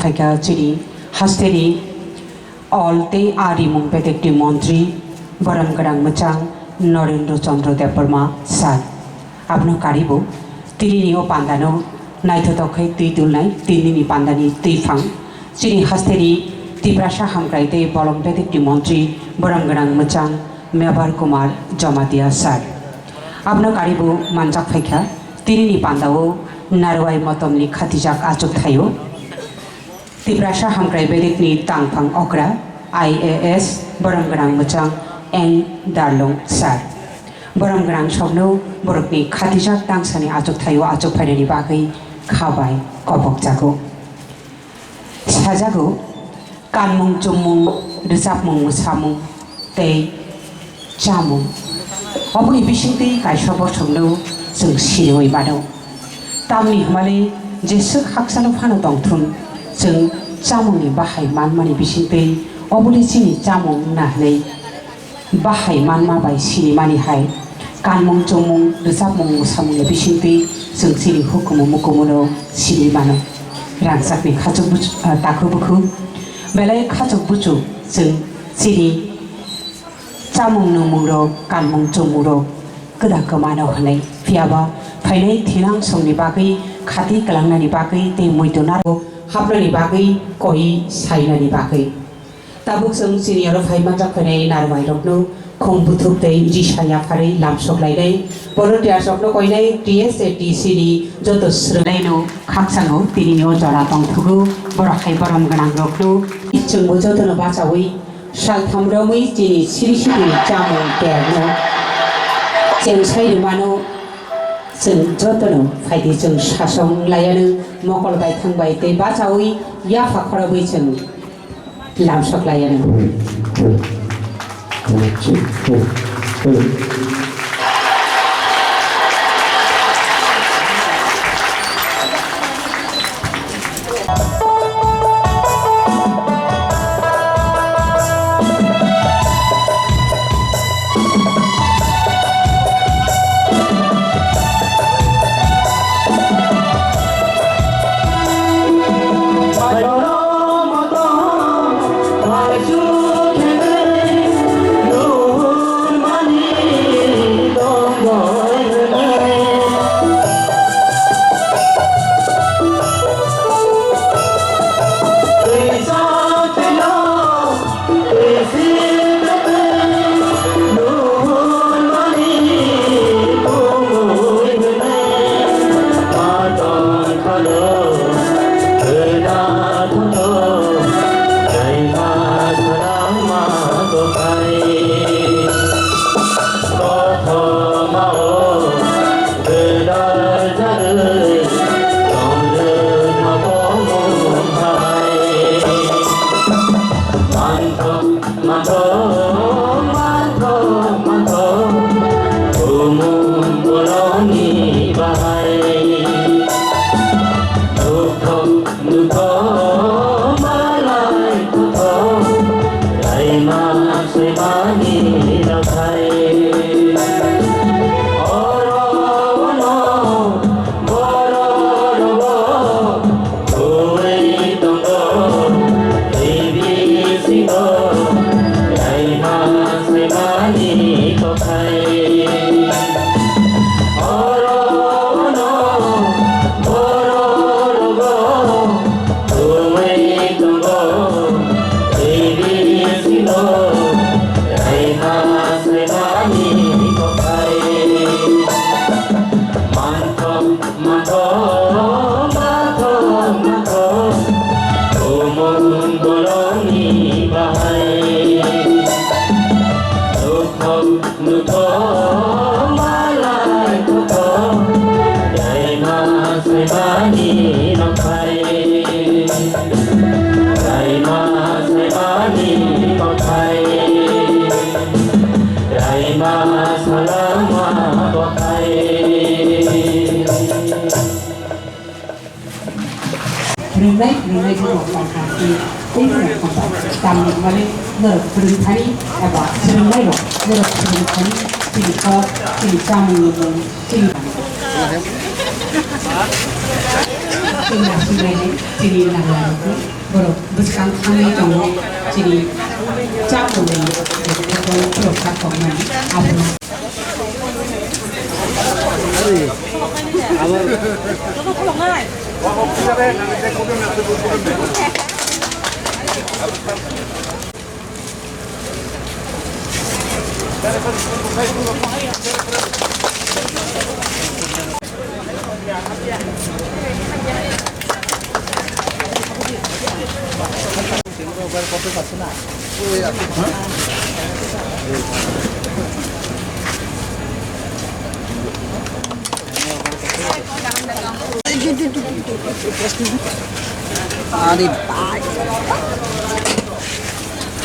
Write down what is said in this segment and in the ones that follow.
फाइका चिरी हस्तेरी अलते आरिमुं बेदेक्ति मन्त्री बरम गरां मचां नरेन्द्र चंद्र देवबर्मा सार आपनो कारिबो तिरिनि ओ पान्दानो नायथोथखै दै दुलनाय तिनिनि पान्दानि दैफां चिरी हस्तेरी तिब्रासा हामग्रायते बलम बेदेक्ति मन्त्री बरम गरां मचां मेबर कुमार जमातिया सार आपनो कारिबो मानजाक फाइका तिरिनि पान्दाओ नारवाई मतमनि खातिजाक आचुक थायो तिब्रासा हामग्राय बेदेकनि तांफां अग्रा IAS बरम गरां मचां एन दारलं सार बरम गरां सबनो बरकनि खातिजाक दांसानि आचुक थायो आचुक फायनायनि बागै खाबाय कबक जागौ साजागौ कानमुं जुमुं रोजाबमुं मोसामुं तै जामुं अबनि बिसिंतै गायसब सबनो जों सिरिवै बादौ तामनि हमाले जेसो खाकसानो फानो दंथुन जों जामुंनि बाहाय मानमानि बिसिंतै अबले सिनि जामुं नाहनै बाहाय मानमाबाय सिनि मानिहाय कानमुं जुमुं रोजाबमुं मोसामुंनि बिसिंतै जों सिरि हुकुमु मुकुमुनो सिनि मानो रांसाकनि खाजोक दाखोबोखौ बेलाय खाजोक बुचु जों सिरि जामुं नुमुरो कानमुं जुमुरो गोदा गोमानो होनाय फियाबा फायनाय थिनां समनि बागै खाति गलांनायनि बागै दै मैदनारो हाबनायनि बागै कहि सायनायनि बागै ताबुक जों सिनियर फाइमान जाफैनाय नारवाय रकनो खम बुथुक दै रिसाया फारै लामसकलायनाय भलन्टियार सकनो कयनाय TSATC नि जत स्रैनो खाकसानो तिनिनि अजरा दंथुगु बराखाय बरम गनां रकनो इच्चंबो जतनो बाचावै सालथामरमै जिनि सिरिसिरि जामुं देरनो जों सायमानो जों जतनो फायदि जों सासं लायानो मकलबाय थांबाय दै बाचावै या फाखराबै जों लामसक लायानो Renai itu melakukan ini kami kembali berintani apa serenai loh berintani sini kamu sini जोंना सिनायनाय जोंनि नांलायखौ बर' गोसोखांखांनाय दङ जोंनि जाफुंनाय बेफोरखौ रक्षा खालामनानै आबुं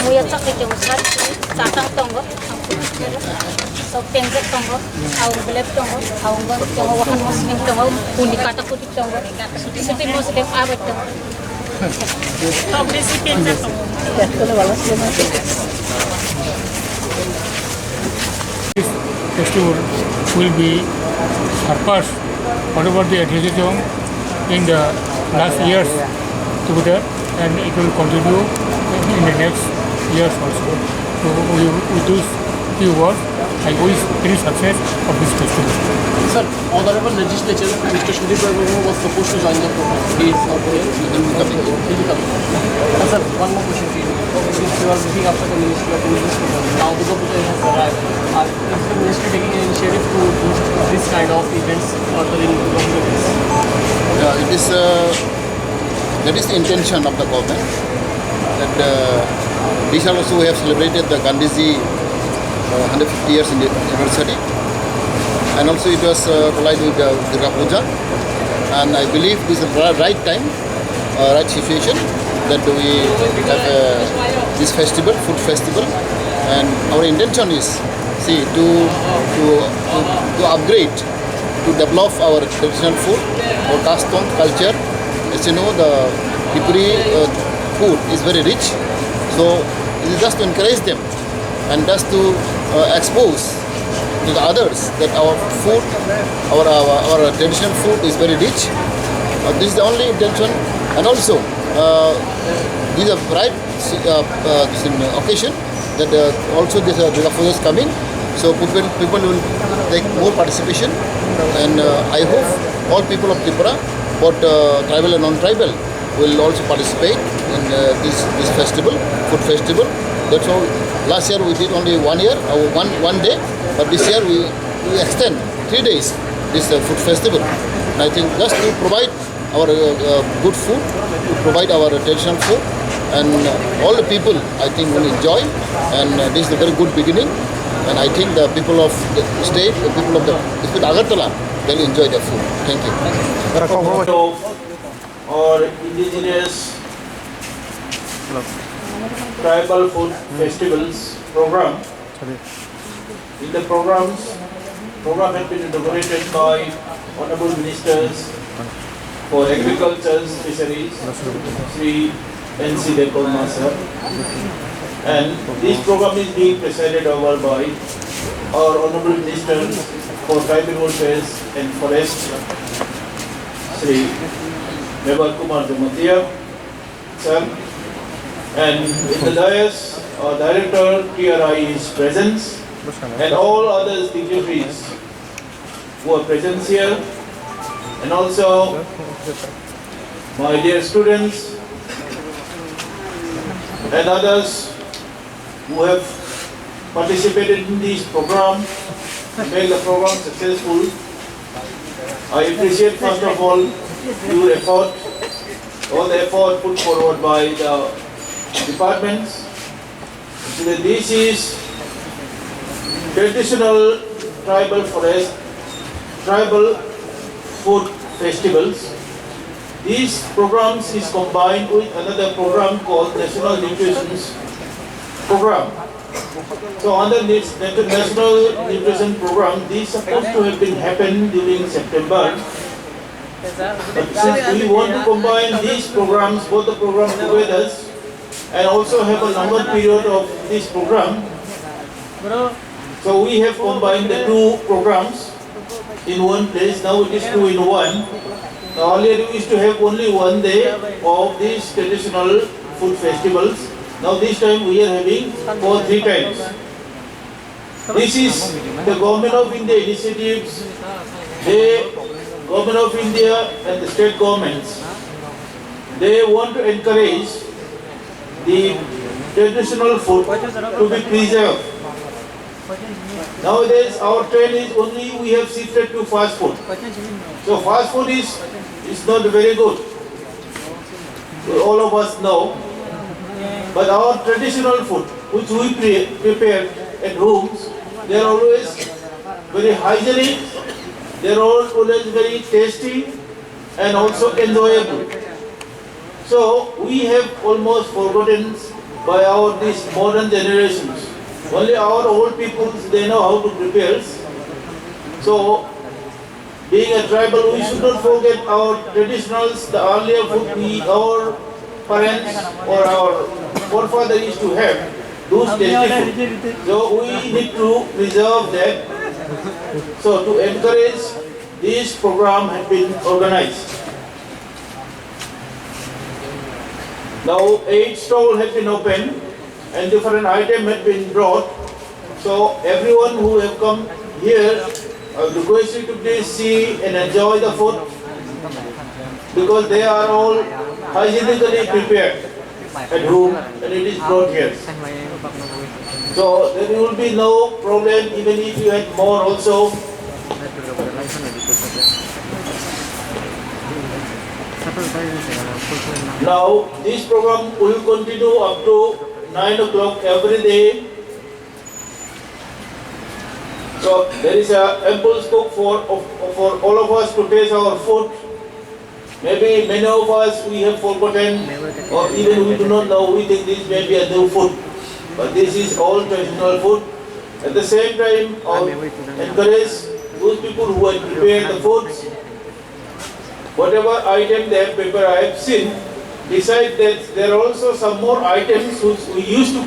Muya sakit yung sat, satang tonggo, so pengzet tonggo, aung belep tonggo, aung gon tonggo wakan muslim tonggo, undi kata kutit tonggo, suti muslim awet tonggo. Kau besi pengzet tonggo. This festival will be surpassed whatever the achievement in the last years together, and it will continue in the next years also. So with those few words, I wish any success of this festival. Sir, Honorable Legislature, Mr. Sudhir Babu was supposed to join the program. He is not here. He will come. Sir, one more question for you. Since you are looking after the Ministry of Religious Program, now Durga Puja has arrived. Is the Ministry taking an initiative to do this kind of events further in Durga Puja? It is that is the intention of the government. That this year also we have celebrated the Gandhiji 150 years in the anniversary, and also it was collided with Durga Puja, and I believe this is the right time, right situation that we have this festival, food festival, and our intention is to upgrade, to develop our traditional food, our custom culture. As you know, the Tripuri food is very rich, so it is just to encourage them and just to expose to the others that our food, our traditional food is very rich. This is the only intention, and also this is a right occasion that also this Durga Puja is coming, so people will take more participation, and I hope all people of Tripura, both tribal and non-tribal, will also participate in this festival, food festival. That's how last year we did only 1 year, one day, but this year we extend 3 days this food festival. And I think just to provide our good food, to provide our traditional food, and all the people I think will enjoy, and this is a very good beginning. And I think the people of the state, the people of the Agartala, they'll enjoy their food. Thank you. Or indigenous tribal food festivals program. In the program has been inaugurated by Honorable Ministers for Agriculture, Fisheries, Sri N.C. Dekorma sir. And this program is being presided over by our Honorable Minister for Tribal Affairs and Forest, Sri Mebal Kumar Jamatia sir. And in the dais, our Director TRI is present, and all other dignitaries who are present here, and also my dear students and others who have participated in this program to make the program successful. I appreciate first of all your effort, all the effort put forward by the departments. So this is traditional tribal forest, tribal food festivals. These programs is combined with another program called National Nutrition Program. So under this National Nutrition Program, these supposed to have been happened during September. But since we want to combine these programs, both the programs together, and also have a longer period of this program, so we have combined the two programs in one place. Now it is 2 in 1. Earlier we used to have only one day of these traditional food festivals. Now this time we are having for 3 times. This is the Government of India initiatives. The Government of India and the state governments, they want to encourage the traditional food to be preserved. Nowadays our trend is only we have shifted to fast food. So fast food is not very good. All of us know. But our traditional food, which we prepare at homes, they are always very hygienic, they are always very tasty and also enjoyable. So we have almost forgotten by our these modern generations. Only our old people, they know how to prepare. So being a tribal, we should not forget our traditionals, the earlier food our parents or our forefathers used to have, those tasty food. So we need to preserve that. So to encourage, this program has been organized. Now 8 stalls have been opened and different items have been brought. So everyone who have come here, I request you to please see and enjoy the food because they are all hygienically prepared at home and it is brought here. So there will be no problem even if you had more also. Now this program will continue up to 9 o'clock every day. So there is a ample scope for all of us to taste our food. Maybe many of us we have forgotten or even we do not know, we think this may be a new food. But this is all traditional food. At the same time, I encourage those people who have prepared the foods, whatever item they have prepared, I have seen. Besides that, there are also some more items which we used to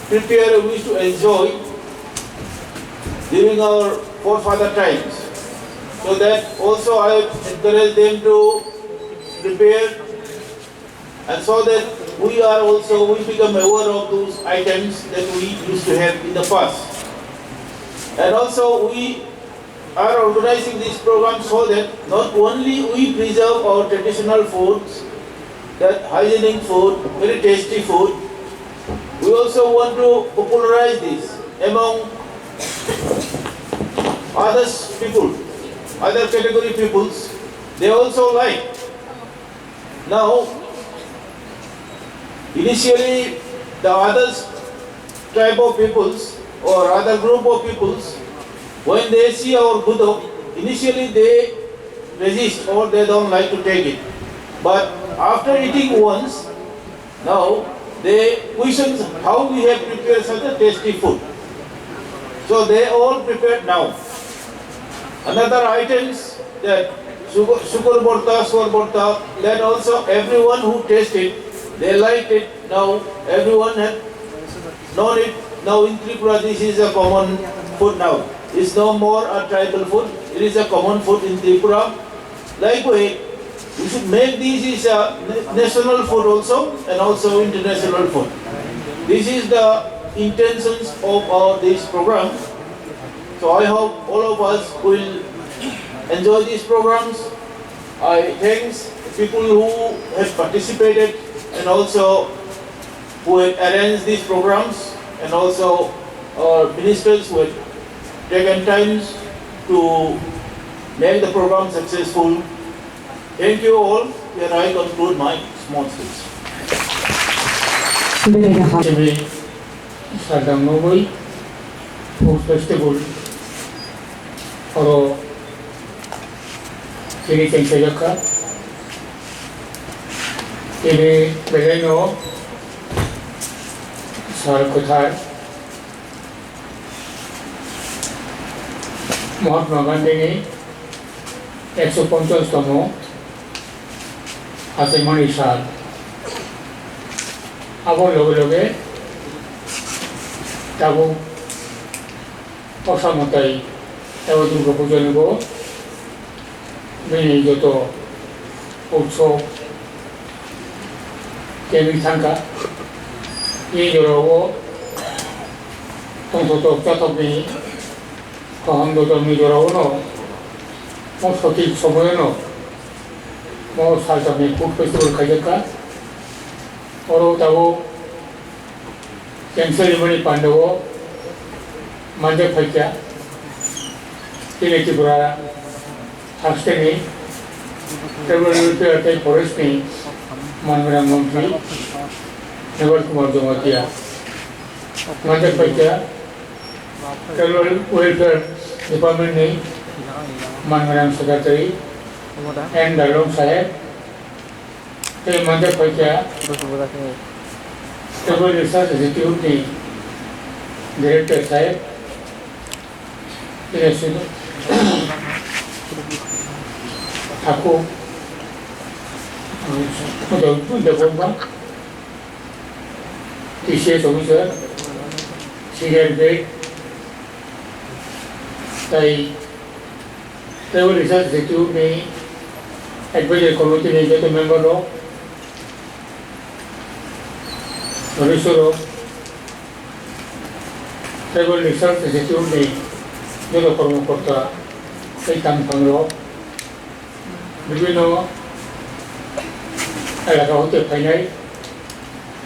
prepare, we used to enjoy during our forefather times. So that also I encourage them to prepare, and so that we become aware of those items that we used to have in the past. And also we are organizing this program so that not only we preserve our traditional foods, that hygienic food, very tasty food, we also want to popularize this among other category peoples. They also like. Now, initially the other tribe of peoples or other group of peoples, when they see our budok, initially they resist or they don't like to take it. But after eating once, now they question how we have prepared such a tasty food. So they all prepared now. Another items that sugar borta, swar borta, that also everyone who tasted, they liked it. Now everyone has known it. Now in Tripura this is a common food now. It's no more a tribal food. It is a common food in Tripura. Likewise, we should make this is a national food also and also international food. This is the intentions of this program. So I hope all of us will enjoy these programs. I thank people who have participated and also who have arranged these programs and also our ministers who have taken time to make the program successful. Thank you all. Here I conclude my small speech. Sadangnoboy Food Festival Oro Kini Tengsayaka Kini Beleno Sarkothar Mahatma Gandhi 150তম হাতেমানি সাল আবার লগে লগে তাবো অসমতাই তাবো দুর্গা পূজা নেব মেনে যত 우초 개미탄가 이조라고 동서도 짜토비 거항도도 미조라고는 뭐 서티 소모에는 뭐 살점이 국페스티벌 가질까 어려우다고 갱세리머니 반대고 만족할게 이네티브라 학생이 레벨 포레스니 만그랑 멈추이 레벨 kumarjomatiya 만족할게 레벨 웰페어 디파트먼트니 만그랑 세크레터리 and Dalong Sahib ते 만족할게 레벨 리서치 인스티튜트니 디렉터 사हेब 이래서 자꾸 근데 뭔가 DC에 저기서 시계를 tại Tribal Research Institute में advisory committee ने जो तो member हो भविष्य Tribal Research Institute में जो तो कर्मकर्ता कई काम संग्रह विभिन्न एलाका होते फैलाई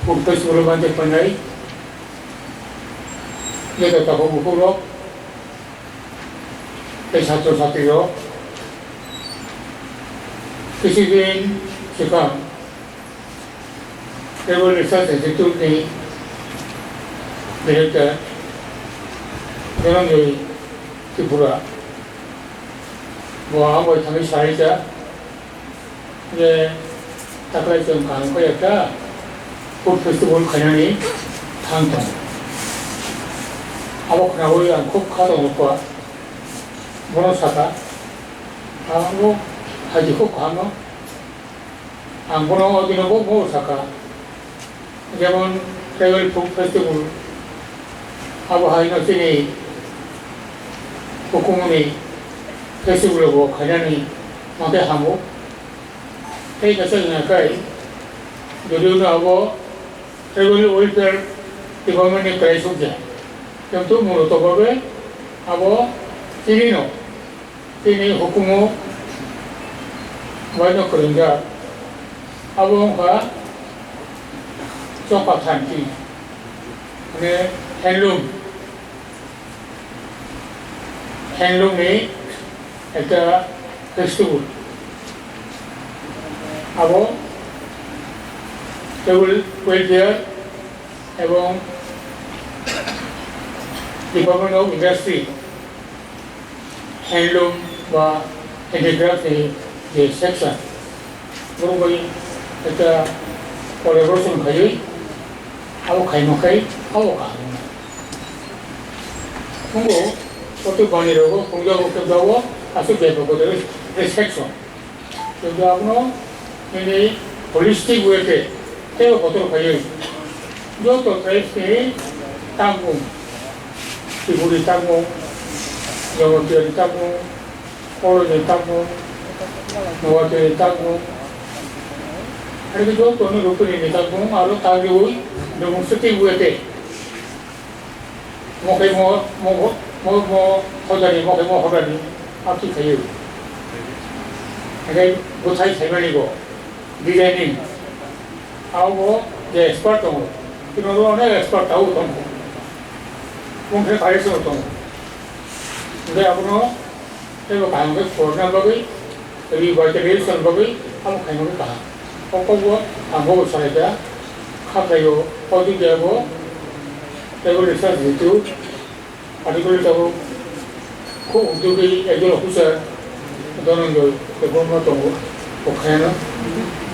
फूड फेस्टिवल बनते फैलाई ये तो तब बुकुरो कई छात्र छात्री लोग किसी दिन सिखा ट्राइबल रिसर्च इंस्टीट्यूट ने डायरेक्टर जनरल त्रिपुरा वहाँ वो थमी सारी चा ये तकलीफ जो काम को यात्रा फूड फेस्टिवल खाने थांग था अब खाना वो यार खूब खाता हूँ क्या बोलो साथा वो हाजी खूब खाना बोलो दिन वो बहुत साका जब उन ट्राइबल फूड फेस्टिवल अब हाई नौसी ने हुकुमनी फेस्टिवल वो खाने माते हमो कई कैसे यहाँ कई जो ना वो ट्राइबल वेलफेयर डिपार्टमेंट ने प्राइस हो गया जब तो मूल तो बाबे अब तीनी हुकुमो वाइनो करेंगे अब उनका चौका थांकी ने हैंडलूम में एक फेस्टिवल अब ट्राइबल वेलफेयर एवं डिपार्टमेंट ऑफ इंडस्ट्री हैंडलूम व हैंडीक्राफ्ट ये सेक्शन वो कोई एक कोलैबोरेशन खाई अब खाई मखाई अब का उनको तो बनी रहो उनका वो क्या वो आसु बेबो को दे सेक्शन तो आपनो ये होलिस्टिक वे के वो तो खाई जो तो ट्राइब के Tangu Ibu ditamu, Jawa dia ditamu, Polo ditamu, Jawa dia ditamu. Ada juga tuan rupa ini ditamu, alu tagi ui, dengan seti ui te. Mau hodani, mau hodani, apa kayu? Ada butai saya ni go, designing. Aku dia expert tu, kita orang ni expert tahu tu. उनके कार्य से होता हूँ उन्हें अपनों एक काम के खोजना बगी कभी वर्तमान सन बगी हम खाने को कहा और कब वो हमको सारे क्या खा रही हो और जो क्या वो ट्राइबल रिसर्च इंस्टीट्यूट आर्टिकल जब को उद्योगी एक जो ऑफिसर दोनों जो देखो मैं तो वो खाना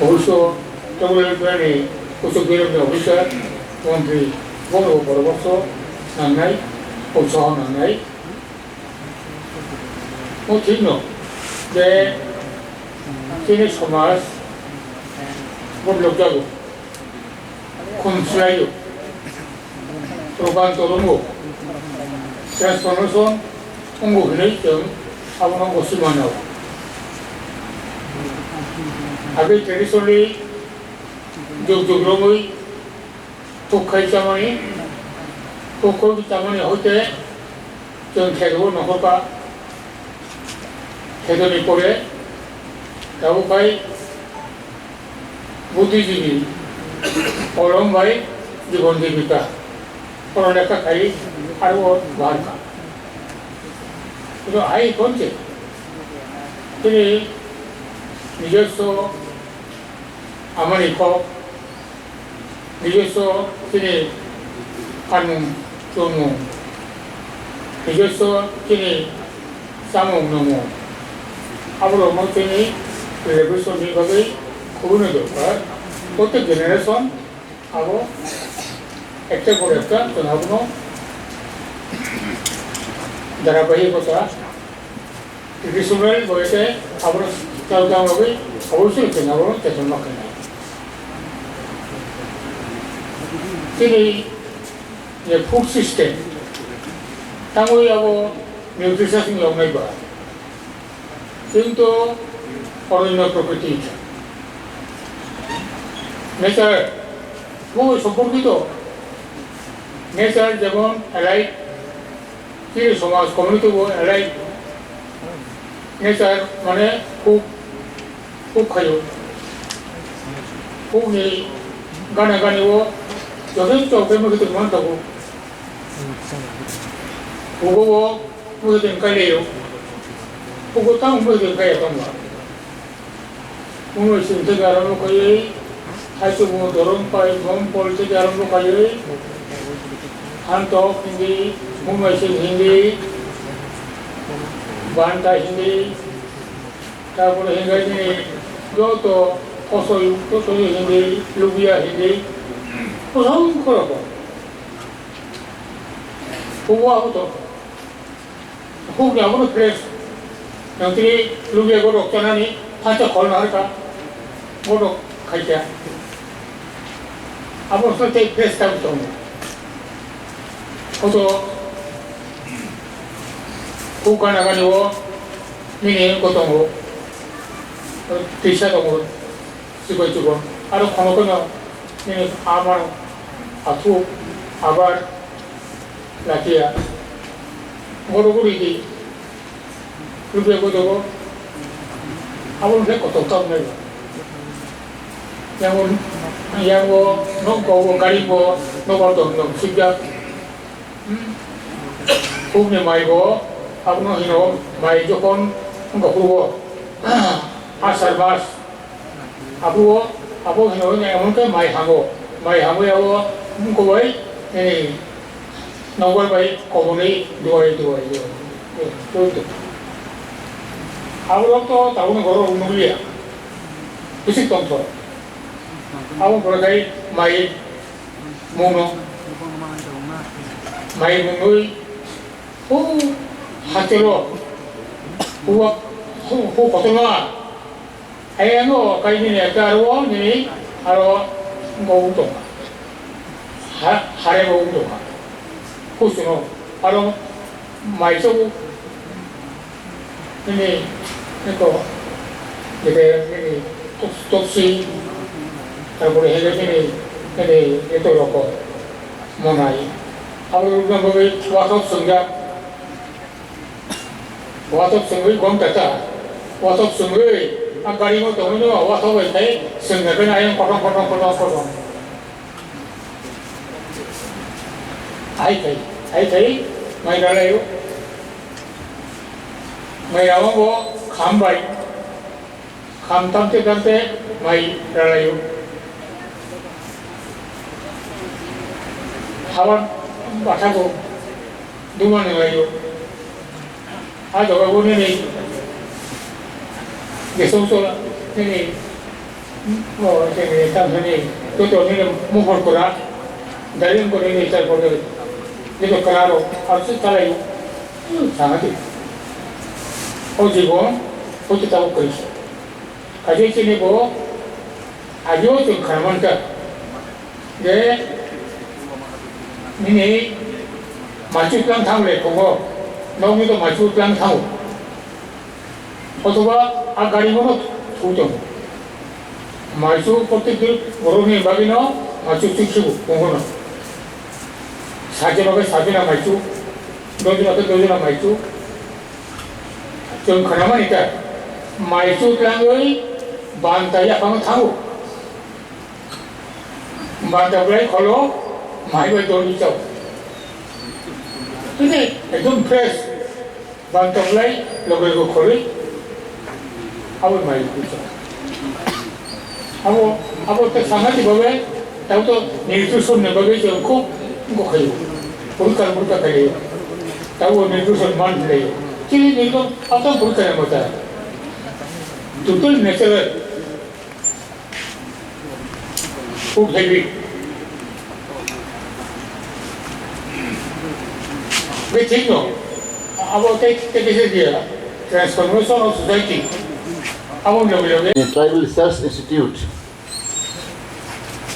ऑफिसर ट्राइबल ट्रेनी कुछ बियर में ऑफिसर मंत्री वो लोग बराबर nangai, usaha nangai, mungkin no, de sini समाज belum jago, konsuayo, perubahan turunmu, transformation, ungu ini jam, apa nak usi mana, 아베 트레디션리 조그로의 독하이 자만이 독하이 자만이 할때 전 태도를 넣을까 태도를 꼬래 다우바이 부ද්ධ이집이 어른바이 জীবনজীবিকা পড়ালেখা খাই আরও বাড়কা কিন্তু আই করছে তিনি নিজস্ব আমার লেখক নিজস্ব তিনি কানুন চনু নিজস্ব তিনি সামুক নমু আবার তিনি রেভলিউশনারিভাবে খুবই দরকার প্রত্যেক জেনারেশন আবার একটা করে একটা জনাগ্ন ধারাবাহিকতা ট্রেডিশনাল বইতে আবার চালুভাবে অবশ্যই জনাগ্ন চেতন রাখেন তিনি যে ফুড সিস্টেম তাই আবার নিউট্রিশন লগ্নাইবা কিন্তু অরণ্য প্রকৃতি নেচার খুব সম্পর্কিত নেচার যেমন এলাই কি সমাজ কমিউনিটি এলাই নেচার মানে খুব খুব খায় খুব নেই গানে গানেও যথেষ্ট বেমুখিত মান থাকো 보고 무슨 갈래요 보고 땅 무슨 가야 동가 오늘 지금 되게 알아놓고 다시 뭐 너런 파이 몸볼 되게 알아놓고 한도 hindi 무마시 hindi 반타 hindi তারপরে hindi যত ফসল তত hindi লুবিয়া hindi সব করব 보고 하고도 호흡이 그래서 영들이 루비에 고로 없잖아니 한자 걸나 할까 고로 갈게야 아무 설때 베스트하고 또 그것도 국가 나가지고 미니 것도 뭐 대시하고 쓰고 아로 코노코노 미니 아마 아투 아발 라티야 모르고리기 그렇게 보고 아무런 게 것도 없다고 양고 놓고 가리고 놓고도 없는 진짜 국내 말고 아무나 히노 마이 조건 뭔가 그러고 아살바스 아부 히노 아무나 마이 하고 뭔가 왜 নগর by কবনেই দুয়াই 그것도 아무것도 다우는 거로 누구야 의식동터 아무 그러다이 마이 모노 마이 모노의 호 한테로 후와 호 버터마 아이노 가이니네 따로 니 하러 먹음도 하래 먹음도 호수노 바로 마이소고 ini itu jadi ini toksi terboleh ini itu rokok monai kalau kita bagi wasop sengai gom tata wasop sengai agari mau tahu ni wasop itu sengai kan ayam potong ai thấy mày ra đây mày ra có khám bệnh khám tâm thế mày ra đây 하원 마타고 누구는 거예요 아 저거 보면은 계속서 내니 뭐 저기 당선이 또 내는 못 볼 거라 다른 거는 잘 보려 이거 claro 할수 있잖아요 장하지 어지고 어떻게 하고 그랬어 가지고 지내고 아주 좀 가만히 내 니네 맞추plan 타고 보고 너무도 맞추plan 타고 어서와 아 가리고는 2점. 마이수 포트들 모로니 바기노 마이수 찍히고 공고는 사제마가 사비나 마이수 노지마가 마이수 좀 가나만 있다. 마이수 땅의 반타야 방을 타고 반타블라이 걸로 마이를 돌리죠. 근데 좀 프레스 반타블라이 로그고 걸리 아무 말이 없죠. 아무 때 상하지 보면 나부터 내줄 수 없는 법에 좋고 뭐 가요. 볼까 가요. 나고 내줄 수 없는 말 들어요. 지금 이거 어떤 볼까는 뭐다. 두들 내서는 꼭 해비. 왜 지금 아무 때 되게 transformation of society. The Tribal Research Institute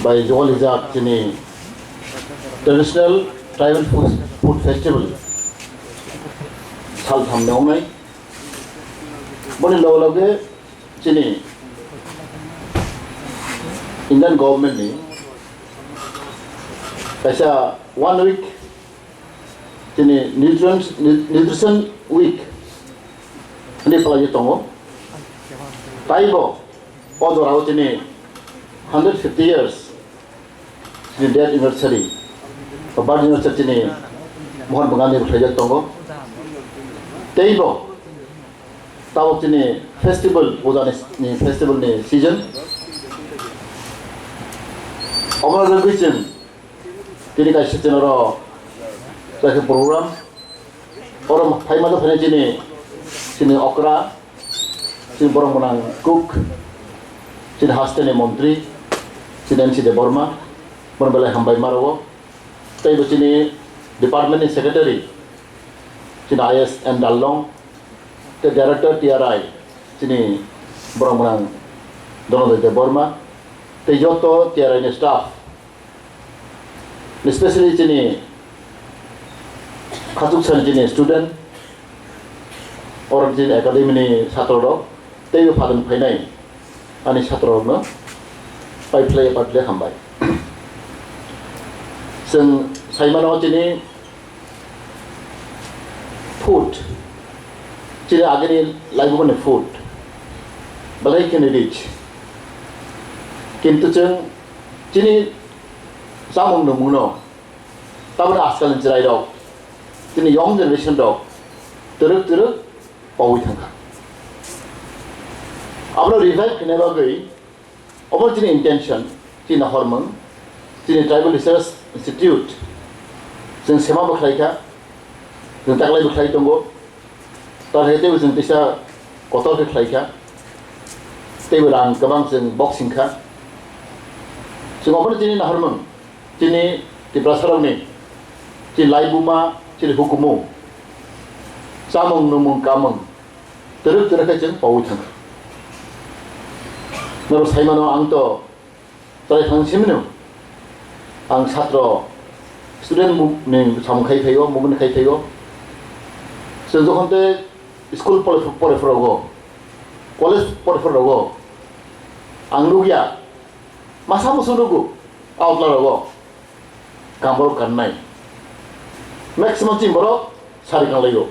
by Joel Isaac Chini Traditional Tribal Food Festival Sal Tham Naumai Boni Lawlage Chini Indian government ni Kaisa 1 week Chini Nutrition Week Ini pelajar tongo Taibo, although out in 150 years, in their anniversary, a birth anniversary in Mohan Bagani Project Tongo. Taibo, Tawak in festival was on festival season. Over the vision, Tirika Shitanoro, like a program, or Paimada Penajini, in Okra. Sin borong menang cook, sin hastene menteri, sin MC de Burma, berbelai hambai marawo, tapi begini department secretary, sin IS and Dalong, the director TRI, sini borong menang dono de Burma, the joto TRI ni staff, especially sini katuk san sini student, orang sini akademi ni satu dok. They will pardon Pinay and his Hatrogno by play about Lehambai. Sen Simonotini food. Chile Agri Live food. But I can reach. Kintuchen Chini Samung no Muno. Taman Askal and Jirai dog. Chini young generation dog. Turuk, Powitanga. Our revive never gay, over intention, Tina Hormone, Tina Tribal Research Institute, since Semaba Klaika, the Taglai Klaitongo, Tarhete was in Tisa Kotoka Klaika, they were on Gabans and boxing car. So, over Tina Hormone, Tini, the Brasarone, Tin Laibuma, Til Hukumu, Samong Numun Kamon, the Ruk to the Kitchen, Powitanga. Naru Saimano Angto, Tari Hang Simino, Ang Satro, student name Sam Kaitayo, Mugun Kaitayo. So the Honte school Porifrogo, college Porifrogo, Anglugia, Masamu Sunugu, Outlaw, Kambor Kanai, Maximum Timboro, Sarikalayo.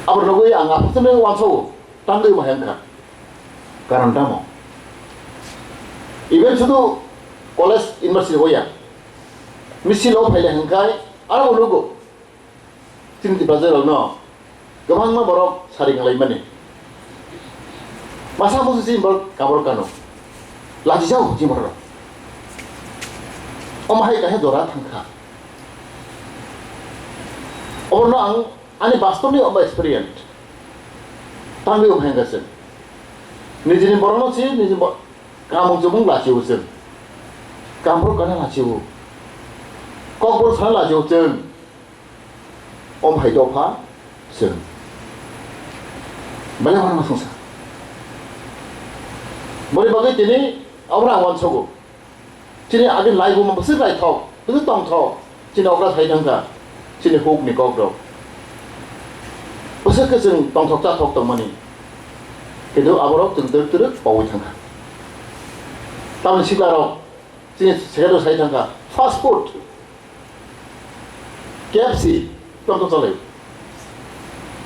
Our Nogoy and Apatane Wanso, Tandu Mahanka. Karantamo. Even to college university Goya. Missilo Pele Hankai, Arago. Tinti Brazil no. Gamma Borok, Saring Lemani. Masamu Simbol, Caborcano. Lajao, Jimoro. Omahai Hedora Tanka. Or no, any bastoni of my experience. Tangu Henderson. Nijini borono sih, nijini kamu cuma laju usen, kamu kan laju, kau bor sana laju usen, om hai dopa, sen, banyak orang masuk sana. Boleh bagai ini, orang awan sogo, ini agak lain gua masih lain tau, itu tong tau, ini orang hai dangka, ini hook ni kau bro, pasal kesan tong tau tak tau tong mani. কিন্তু আবারও जों बावै थांगा तामनि सिगाराव जोंनि सेगाराव साइ थांगा फास्ट फुड KFC तंतो चले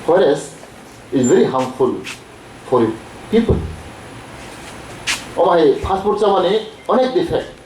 whereas is very harmful for people ओमाय फास्ट फुड जामाने अनेक डिफेक्ट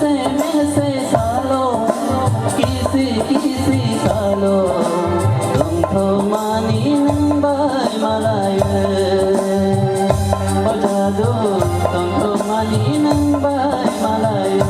से सालो किसी सालो तुमको मानी नंबाय मालाय जादू तुमको मानी नंबाय मालाय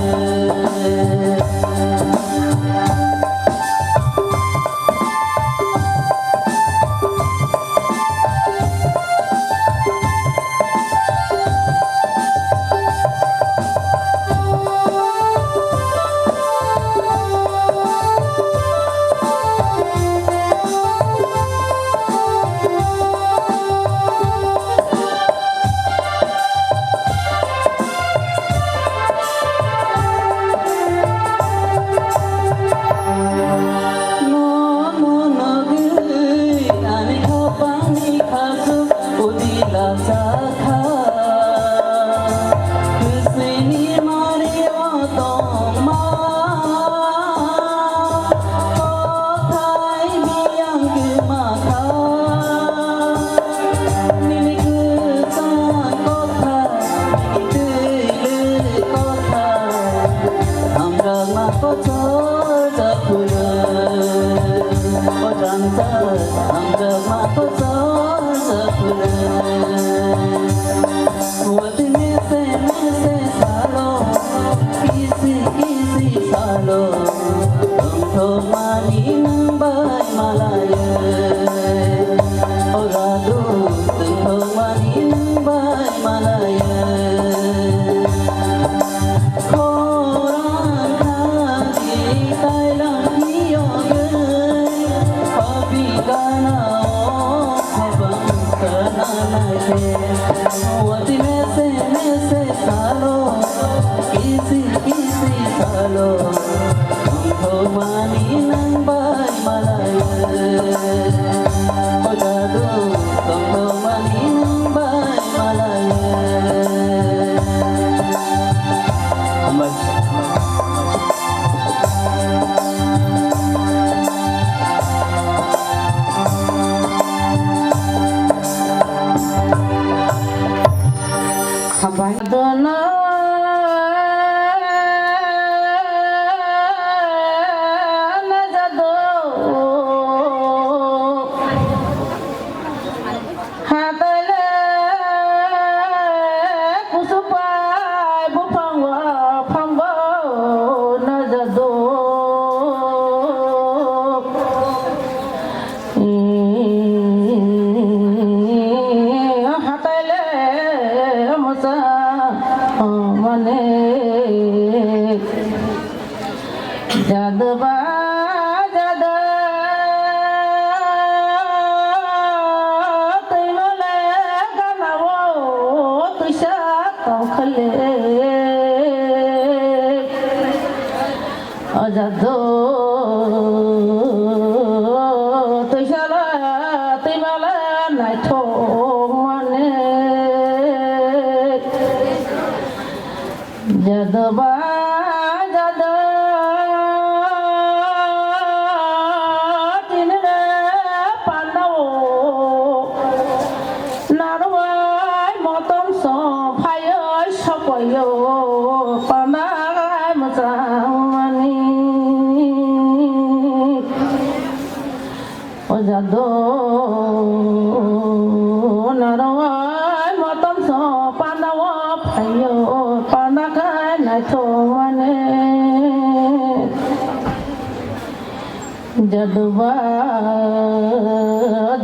जदवा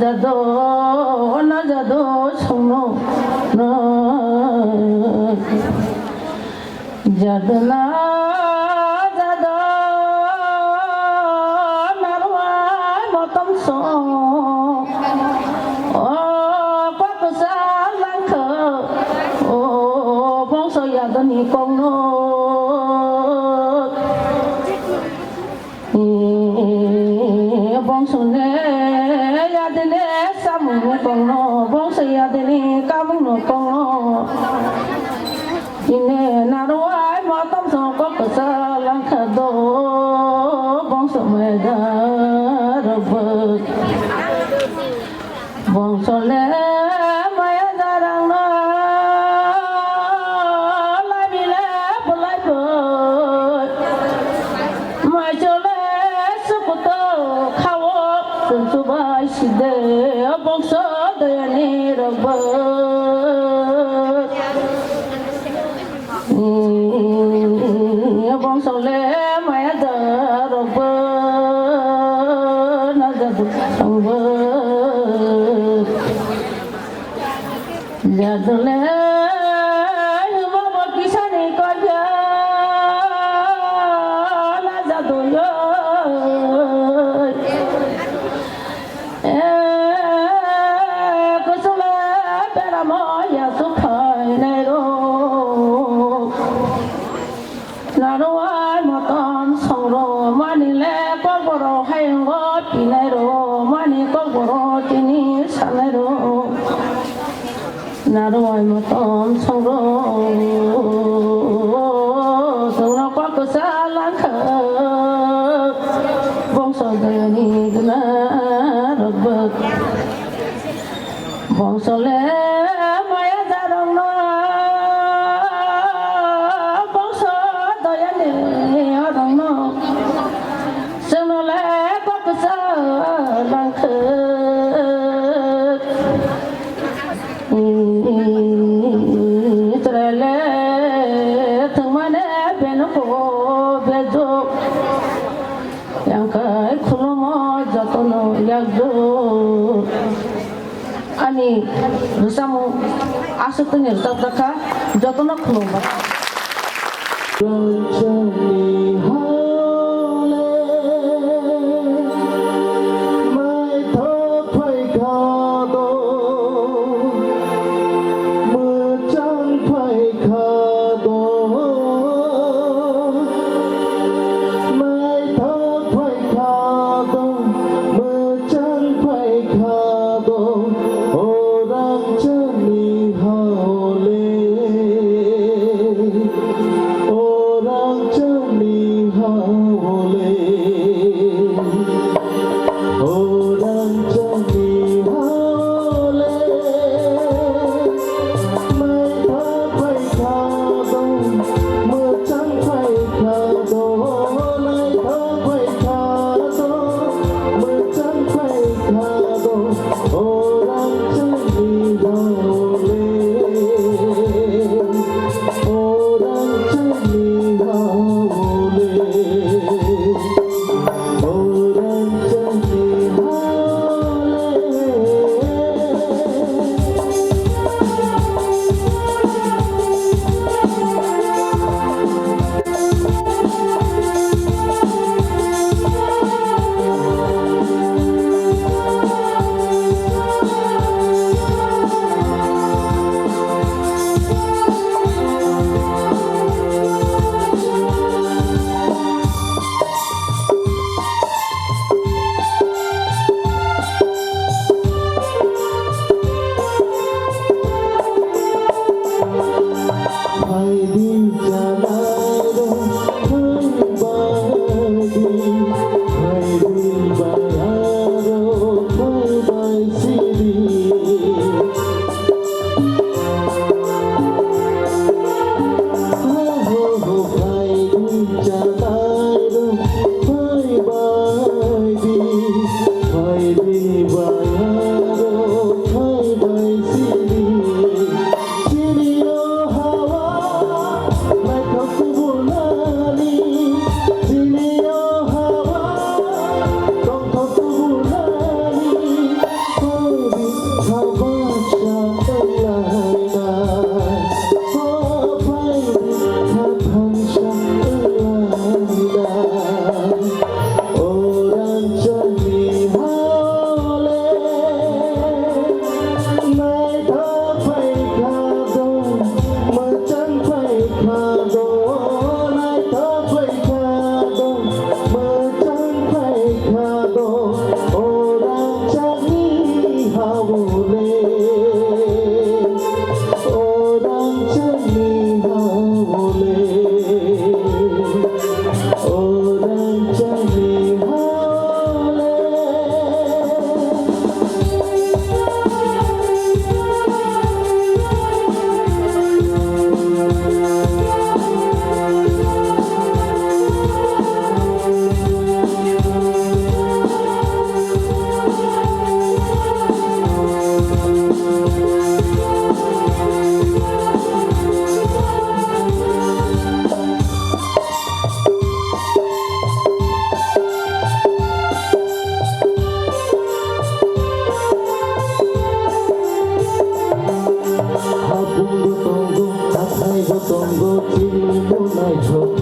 जदो न जदो सुनो न जदना जदो नरवा मतम सो ओ पकुसा लंख ओ बंसो यादनी कोंनो bongsunne yadene samu kono bongsa yadene kamu kono ine narwai matam so ko kasalang khado bongsa meda robo bongsa le maya darang na la bile bulai Subai Side Bongso Dayani Rabba Bongso Le Maya Da Rabba Nazadu Sangba Jadule Baba Kisani Kaya Nazadu Yo Kusula Peramoya Sukai Nero Naruai Matam Soro Manile Kogoro Haingo Pinero Mani Kogoro Tini Sanero Naruai Matam Soro Soro Kwakusalanka Bongso Dayani Guna Rabbak Bongso Le Maya Darong No Bongso Dayani Arong No Sono Le Kwakusalanka Trele Tumane Benoko Bejo Yang kai khulumo jatono yagdo ani rusamu asutunya tataka jatono khulumo Oh,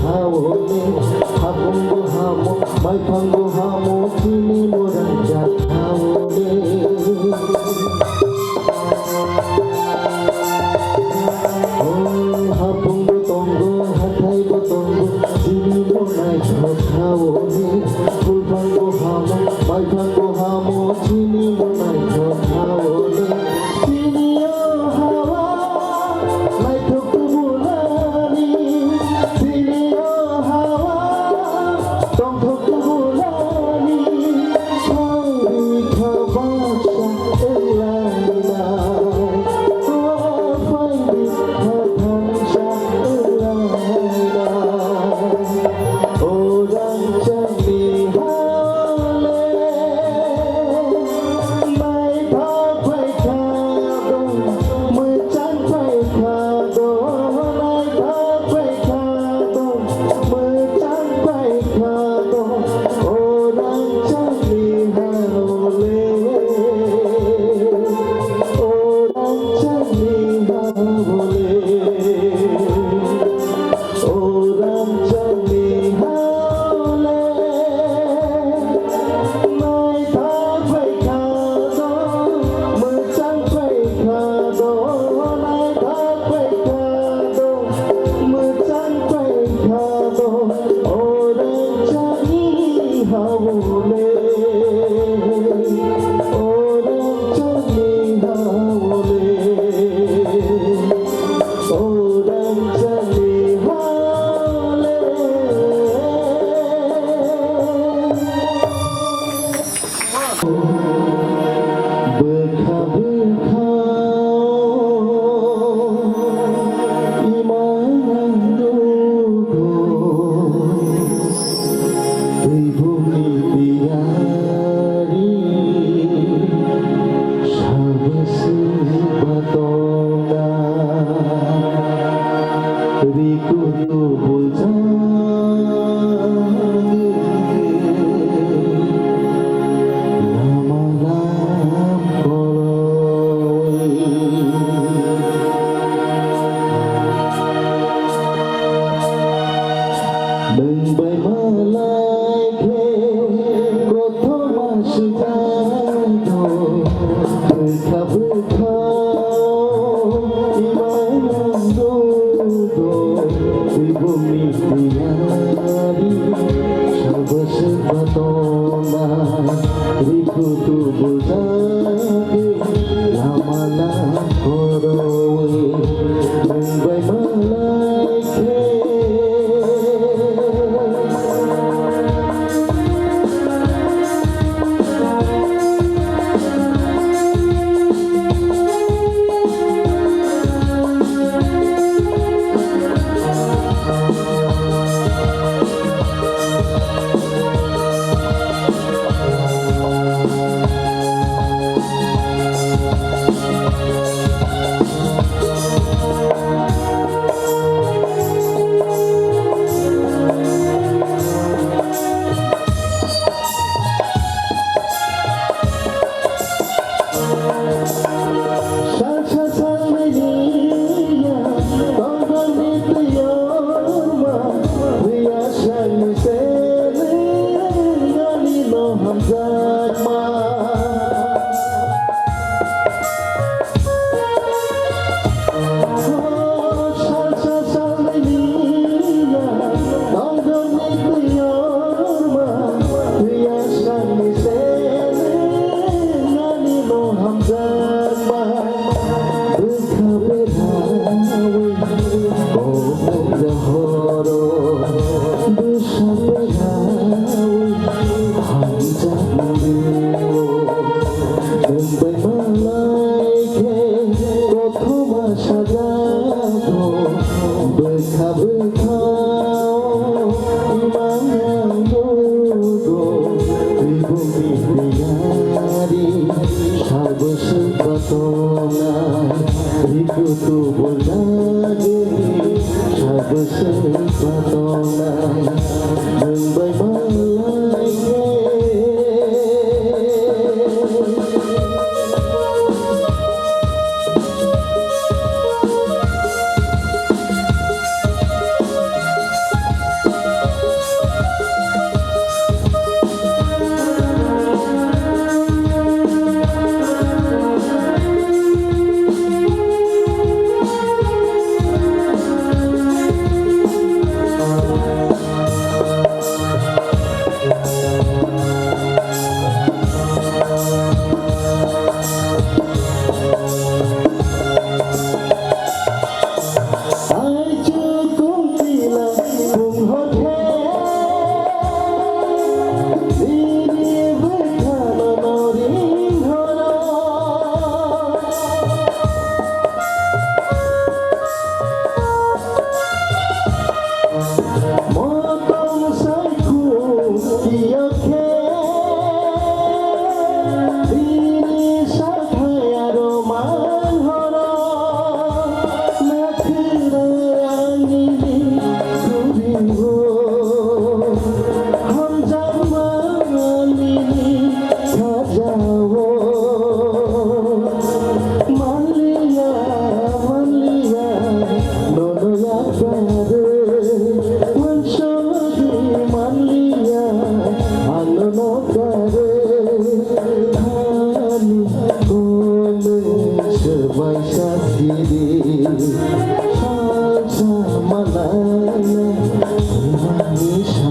haone hapungo hamo maipango hamo kini moranjat haone hapungo tongo hathai tongo kini monai haone pulpango hamo maipango hamo kini monai haone kini hawa maipango mulani kini hawa tongo mulani hai khabasha elana fai khabasha elana orang chami hale mai tha phai kha do mai chan phai kha do mai tha phai kha do mai chan phai kha do orang chami hale orang chami hale orang chami hale mai tha phai kha do mai chan phai kha do mai tha phai kha do mai chan phai kha do orang chami hale orang chami hale orang chami hale berkah-berkah iman dugo di bumi biari sabese batonga riku tu Đừng bay mơ lai khê có thô mà sự thay đổi thời khá bước khao đi mãi ngang đôi đôi vì vô mì thì đi sao bơ sự và tô na vì khu tu bồ ra lama na koroi đừng bay mơ lai khê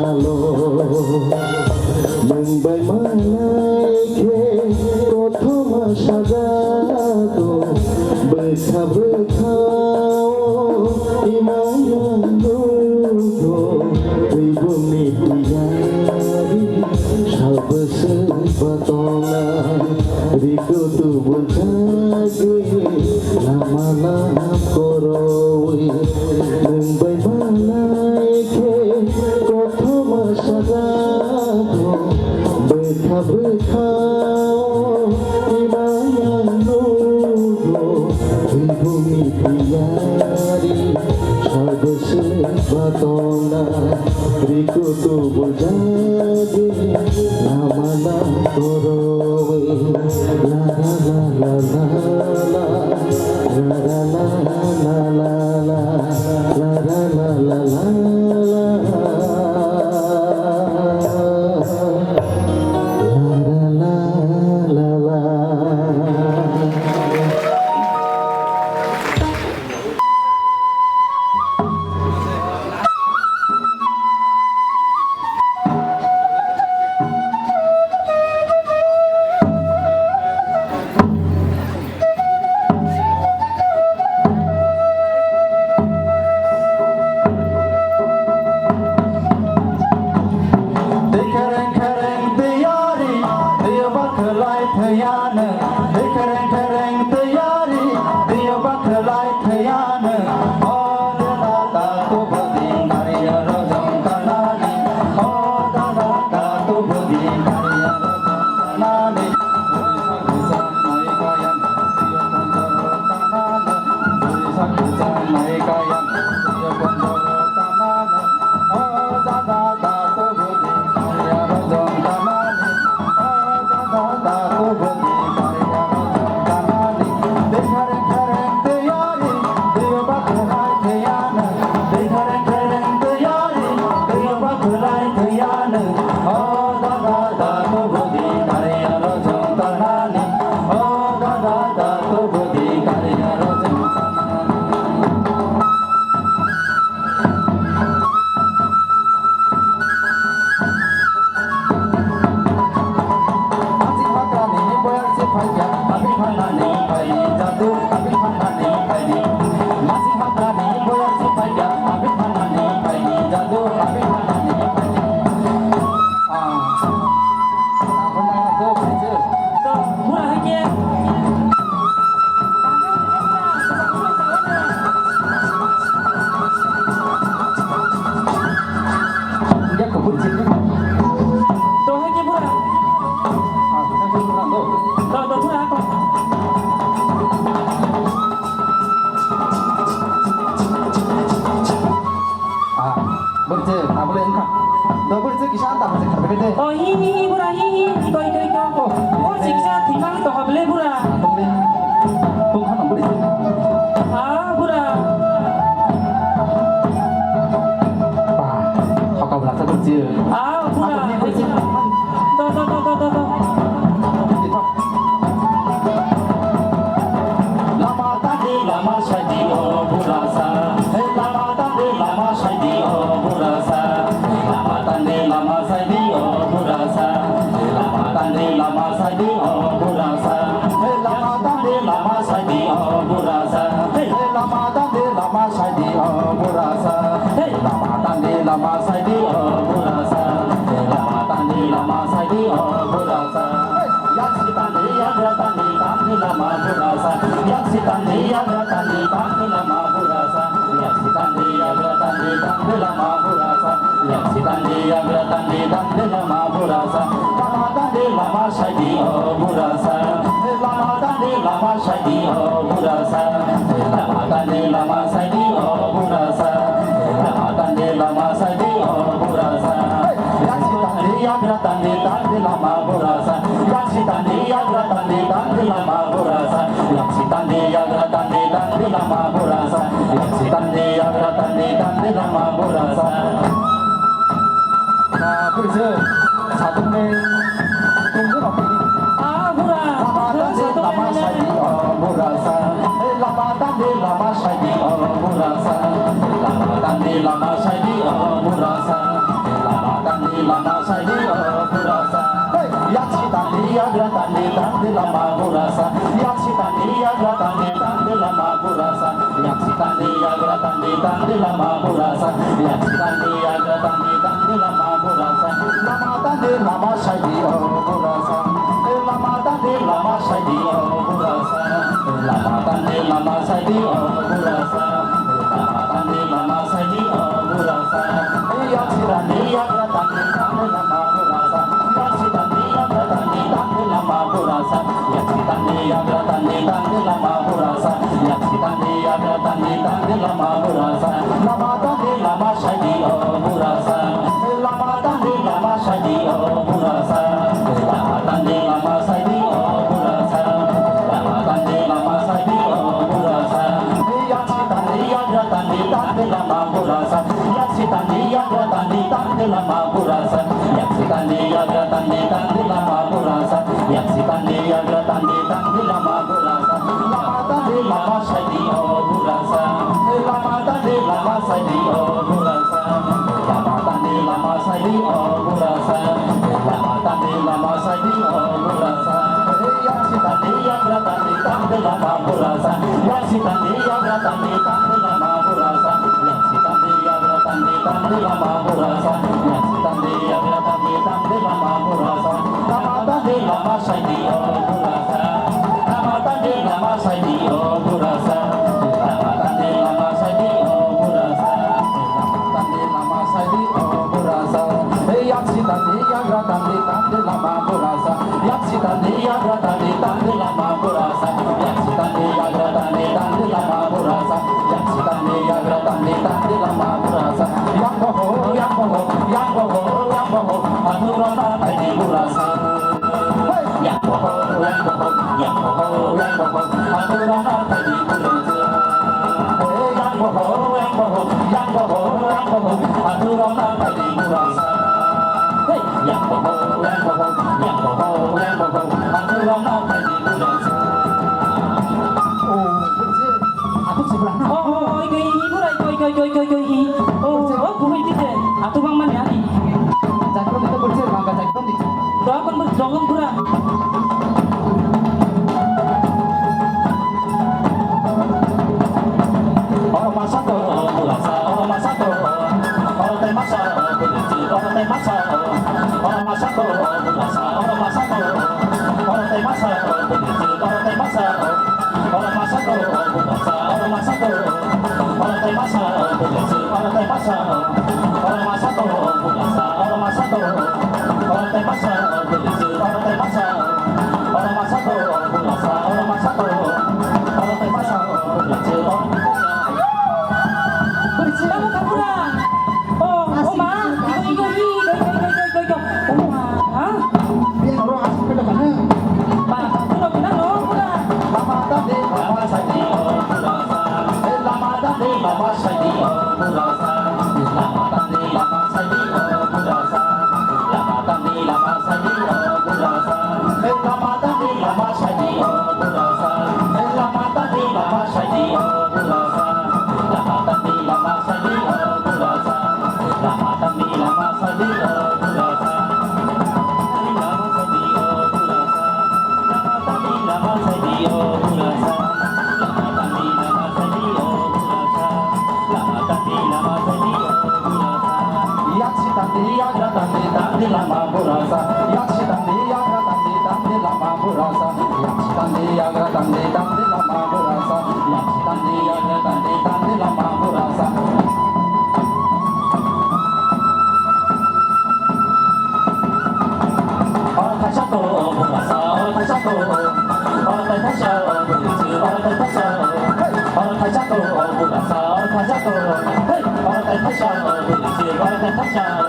কালো মুম্বাই মালাইকে প্রথম সাজাতো বেখা বেখাও ইমায়ানো রিবুনি পিয়ারি সবসে বাতনা রিকো তু বুঝাগে লামালা করো মুম্বাই মালাইকে প্রথম সাজাতো বেখা বেখাও ইমায়ানো রিবুনি পিয়ারি সবসে বাতনা রিকো তু বুঝাগে লামালা করো লা লা লা লা লা লা লা লা লা লা লা লা লা লা Oh hi bura hi iko oh siksa timang to hable bura ah bura ah bura to lama tadi lama shadi oh burasa lama tadi lama shadi oh burasa lama tadi lama shadi oh burasa lama tadi lama shadi oh burasa lama tadi lama shadi oh burasa lama tadi lama shadi oh burasa lama tadi lama shadi oh burasa lama tadi lama shadi oh burasa yang sitani yang ratani tani lama burasa yang sitani yang ratani tani lama burasa yang sitani yang ratani tani lama burasa yang sitani yang ratani tani lama burasa lama tani lama shadi oh burasa lama tani lama shadi oh burasa lama tani lama shadi oh burasa lama tani lama shadi oh burasa yang sitani yang ratani tani lama burasa yang sitani yang ratani tani lama burasa yang sitani yang ratani tani lama burasa yang sitani yang ratani tani lama burasa nah begitu satu menit tunggu apa ini lama tadi oh burasa lama tadi lama shadi oh burasa lama tadi lama shadi oh burasa lama lama saidi burasa yaksi tandi agra tandi tandi lama burasa yaksi tandi agra tandi tandi lama burasa yaksi tandi agra tandi tandi lama burasa yaksi tandi agra tandi tandi lama burasa lama tandi lama saidi burasa lama tandi lama saidi burasa lama tandi lama saidi burasa lama tandi lama saidi burasa yaksi tandi agra tandi tandi lama burasa yaksi tandi agra tandi tandi lama burasa yaksi tandi agra tandi tandi lama burasa yaksi tandi agra tandi tandi lama burasa lama tandi lama saidi burasa lama tandi lama saidi burasa lama tandi lama saidi burasa lama tandi lama saidi burasa yaksi tandi agra tandi tandi lama burasa yaksi tandi agra tandi tandi lama burasa yaksi tandi agra tandi tandi lama burasa yaksi tandi agra tandi tandi lama burasa lama tandi lama saidi burasa lama tandi lama saidi burasa lama tandi lama saidi burasa lama tandi lama saidi burasa yaksi tandi agra tandi tandi lama burasa yaksi tandi agra tandi tandi lama burasa yaksi tandi agra tandi tandi lama burasa yaksi tandi agra tandi tandi lama burasa lama tandi lama saidi burasa lama tandi lama saidi burasa lama tandi lama saidi burasa lama tandi lama saidi burasa yaksi tandi agra tandi tandi lama burasa yaksi tandi agra tandi tandi lama burasa yaksi tandi agra tandi tandi lama burasa yaksi tandi agra tandi tandi lama burasa yang boho adurana tadi burasa yang boho adurana tadi burasa yang boho adurana tadi burasa yang boho adurana tadi burasa Aku sebelah mana? Oh, ibu rai, oh, bukan itu deh. Atau bang mana ni? Jakron itu bersih, mangga jakron itu. Doakan berdoa pura. Orang masak burasa, orang masak orang teh masak begitu, orang teh masak orang masak burasa, orang masak orang teh masak begitu, orang teh masak orang masak burasa, orang masak orang teh masak begitu, orang teh masak orang masak burasa, orang masak orang teh masak begitu, orang teh masak orang masak burasa, orang masak orang teh masak begitu, Kamu kapura. Oh, ma, igo. Oh, ma, ah? Dia orang asli ke depannya. Pa, pura lo, pura. lama tadi lama saidi burasa lama tadi lama saidi burasa lama tadi lama saidi burasa lama tadi lama saidi burasa lama tadi lama saidi burasa lama tadi lama saidi burasa lama tadi lama saidi burasa lama tadi lama saidi burasa yaksi tandi agra tandi tandi lama burasa yaksi tandi agra tandi tandi lama burasa yaksi tandi agra tandi tandi lama burasa yaksi tandi agra tandi tandi lama burasa orang kasado burasa orang kasado orang kasado begitu orang kasado orang kasado burasa orang kasado orang kasado begitu orang kasado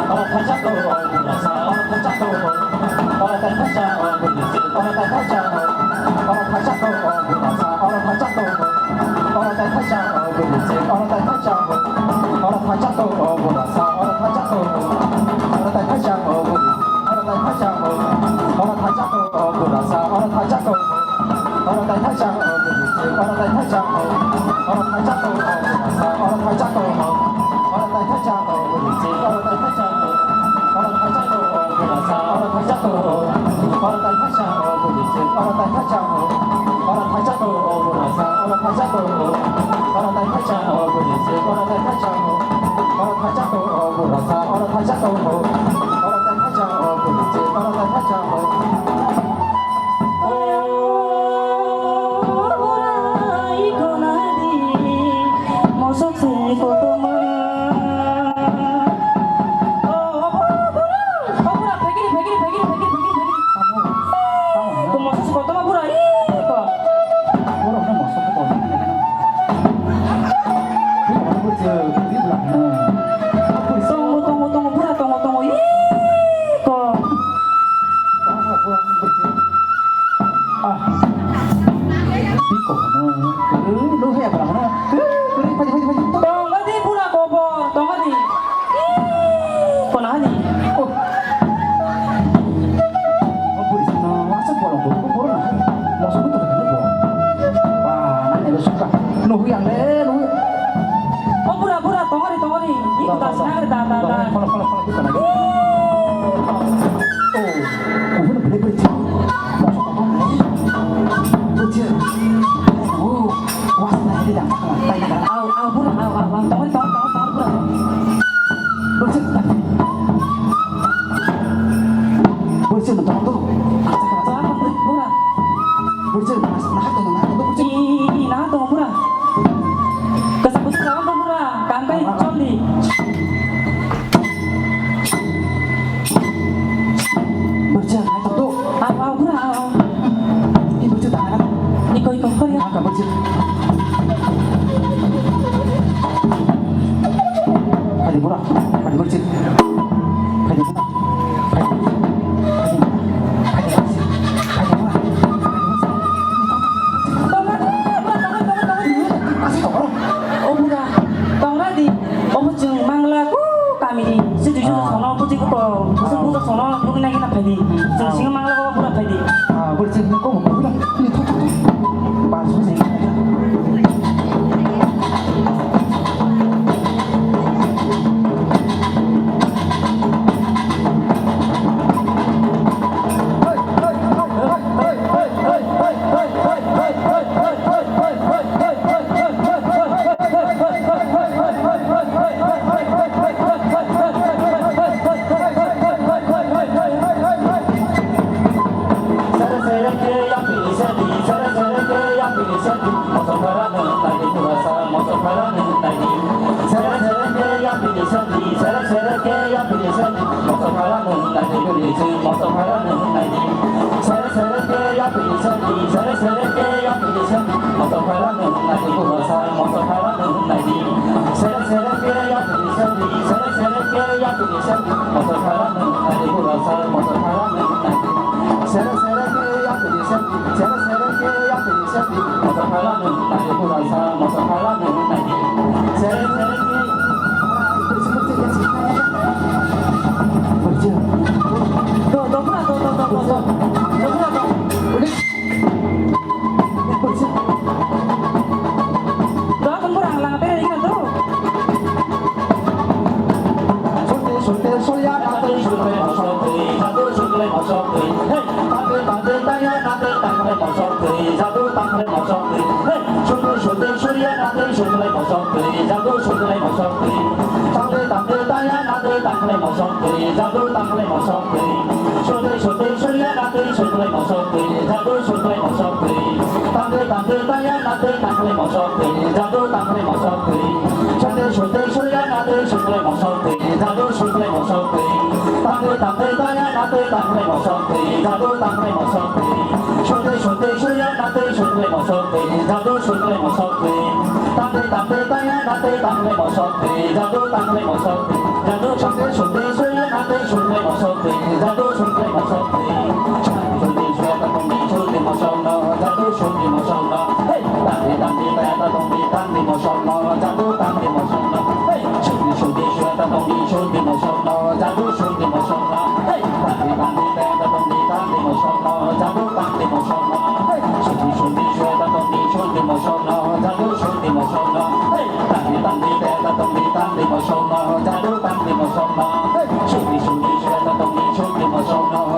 orang kasado burasa orang kasado orang kasado begitu orang kasado orang kasado burasa orang kasado orang kasado begitu orang kasado orang kasado burasa orang kasado orang kasado orang kasado orang kasado burasa orang kasado orang kasado begitu orang kasado orang kasado burasa orang kasado orang kasado begitu orang kasado 타자도 어라 타자 어부리스 어라 타자 어라 타자도 어부라사 어라 타자도 어라 타자 어부리스 어라 타자 어라 타자도 어부라사 어라 타자도 어라 타자 어부리스 어라 타자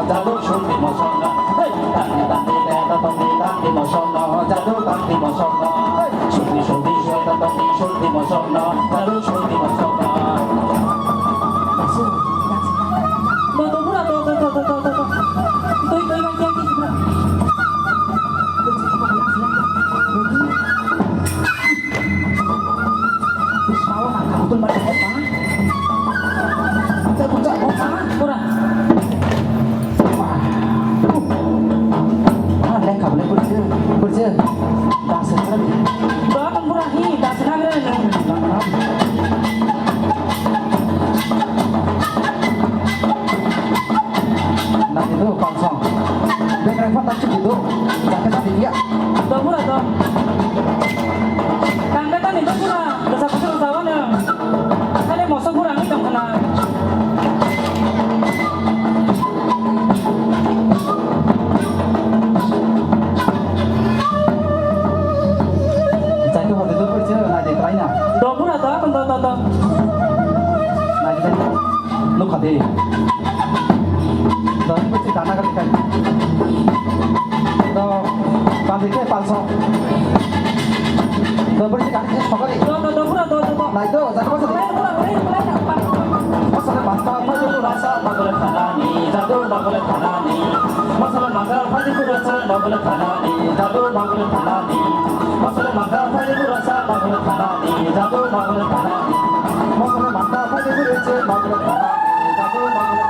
Hey! do pansong bekrang fata cukup do jaket tadi dia Dapura to. Kanda kan itu pura, desa kusur sawana. Kale moso pura ngi tong kana. jaket horde do perce na de kraina Dapura to kan to. na de no khade do perce dana ka dikai do kan dike pansong do perce kan sokari Dapura to. na do jaket pansong masalah basta Jadu rasa bagul thanani, jadu bagul thanani. Masalah magar phali ku rasa bagul thanani, jadu bagul thanani. Masalah magar phali ku rasa bagul thanani, jadu bagul thanani. masalah mata pada perce bagul jadu bagul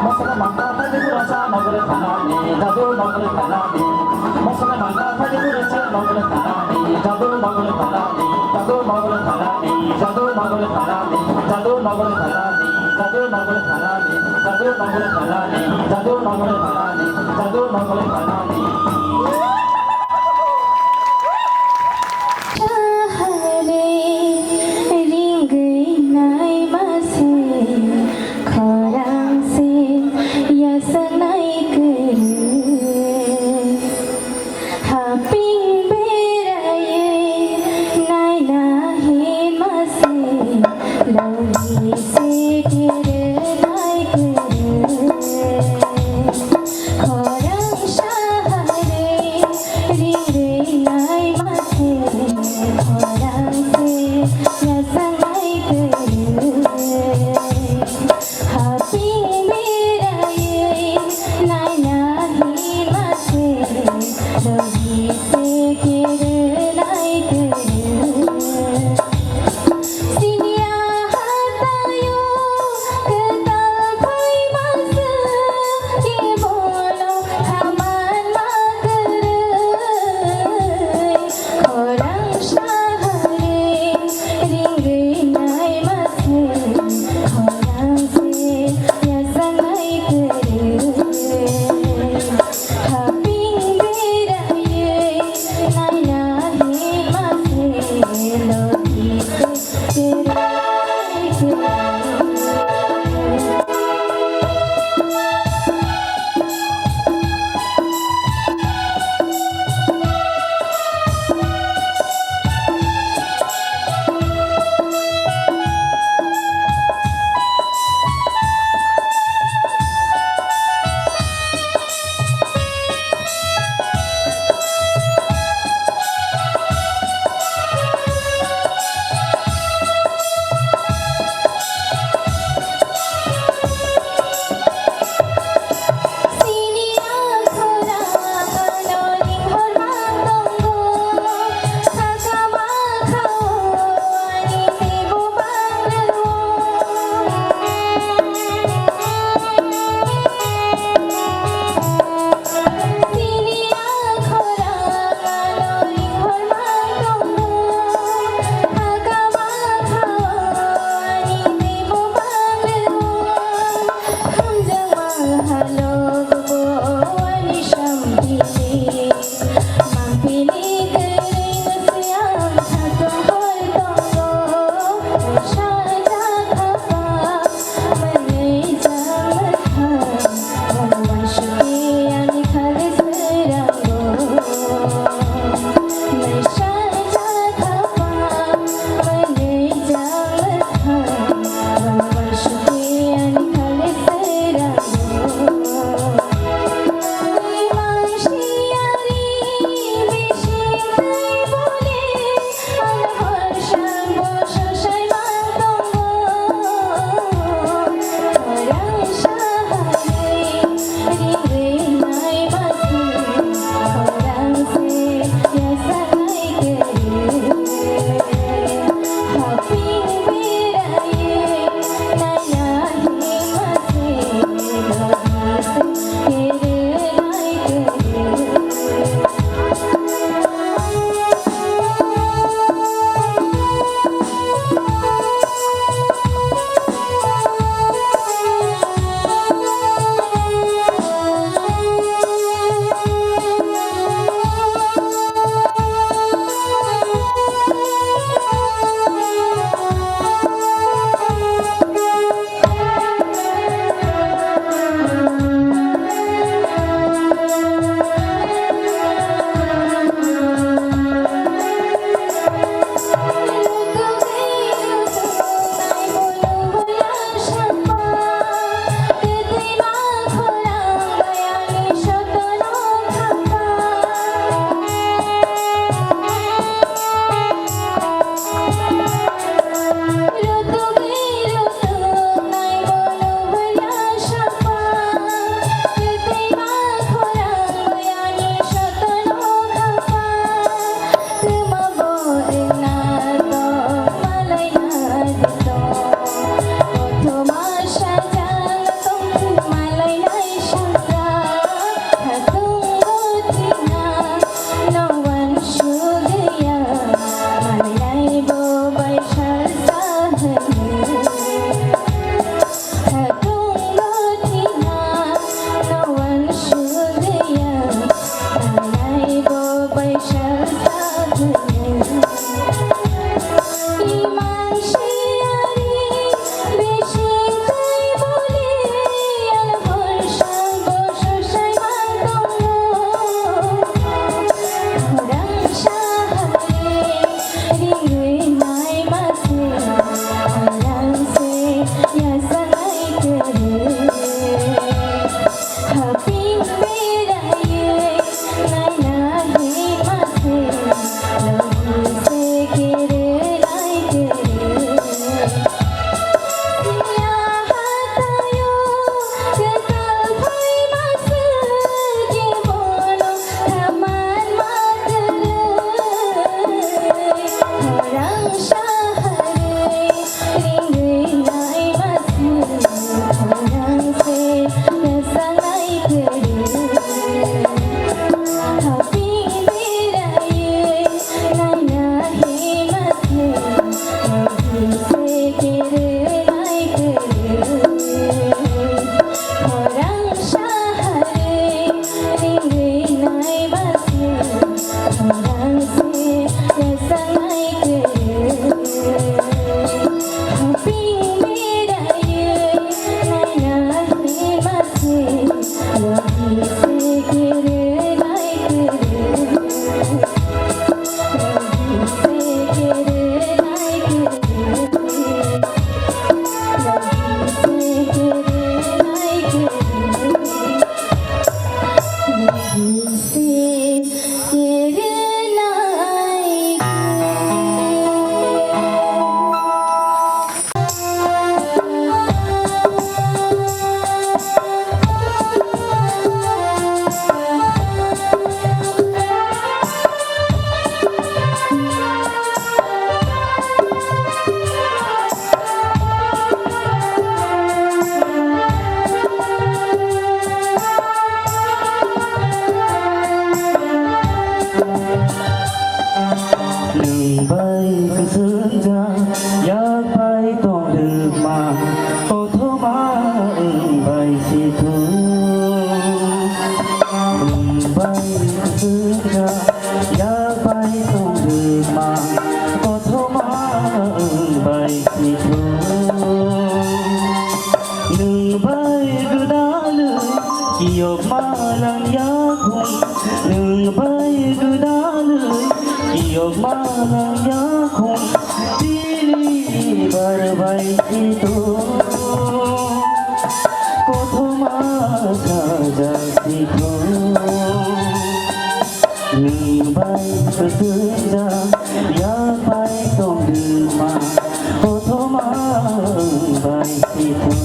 Masalah magar phali ku rasa bagul thanani, jadu bagul thanani. Masalah magar phali ku rasa bagul thanani, jadu bagul thanani. Jadu bagul thanani, jadu bagul thanani, jadu bagul thanani. Jadu bagul thanani, jadu bagul thanani, jadu bagul thanani, jadu bagul thanani. चाहले रिंगई नाई मासे खरां से यसनाई करे hopping बेराये नाई नाहे मासे lolly से घेरे नाई करे खरां शाह नोंबाय गोदानै गियोग मालां याखुं नोंबाय गोदानै गियोग मालां याखुं दिनै बारबाय itu कथमा साजासिखौ नोंबाय गोसोजा याबाय दंदोमा कथमा बायसिखौ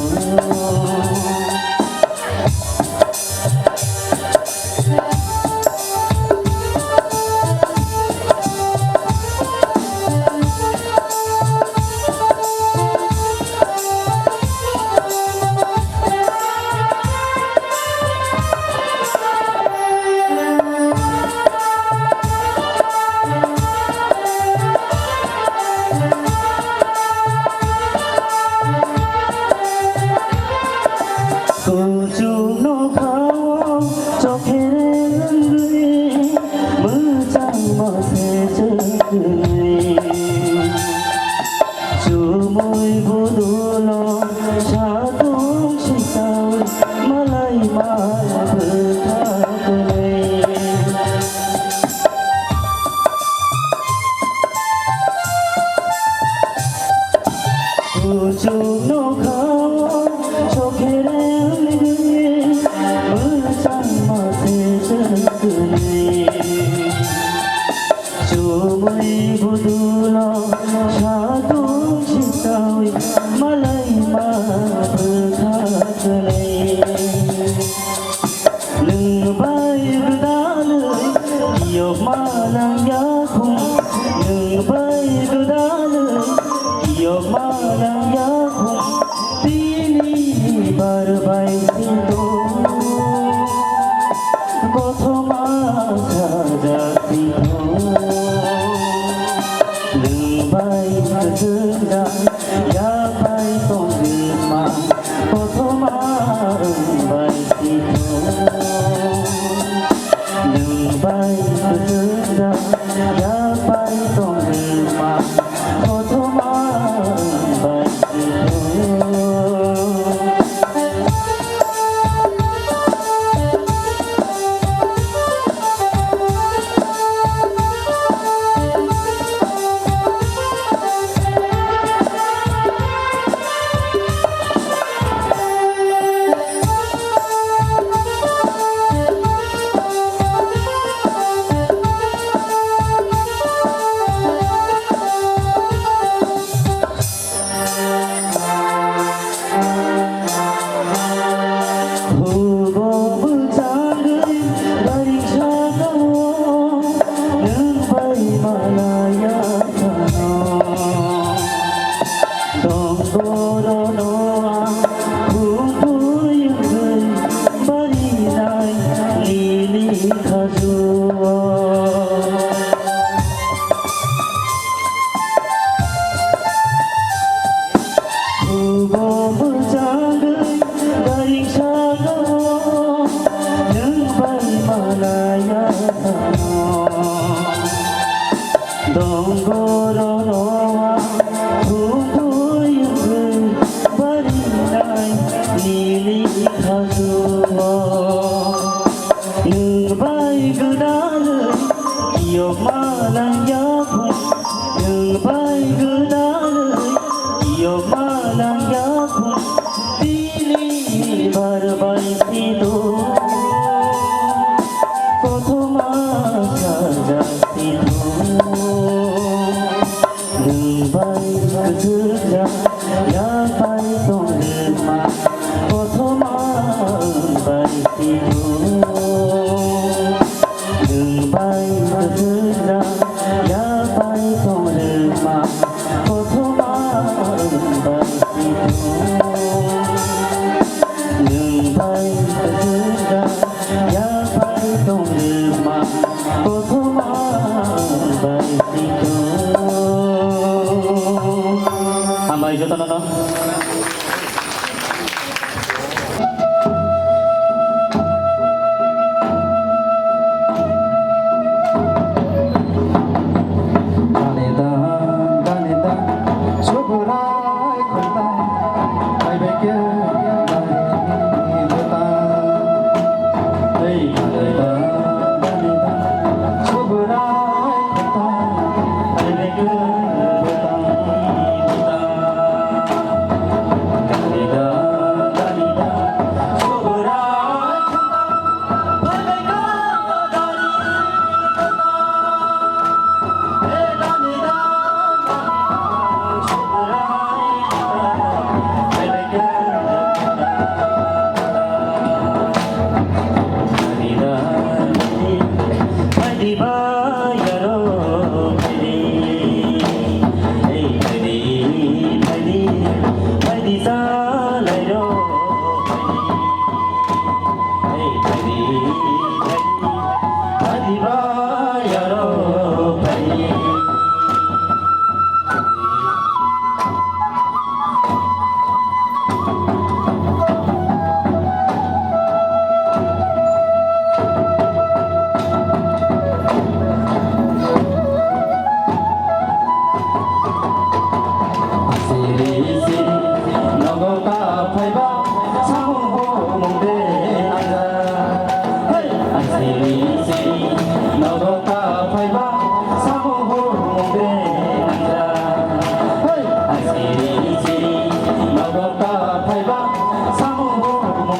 Bye.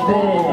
Hey,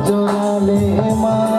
জোড়ালে মানায়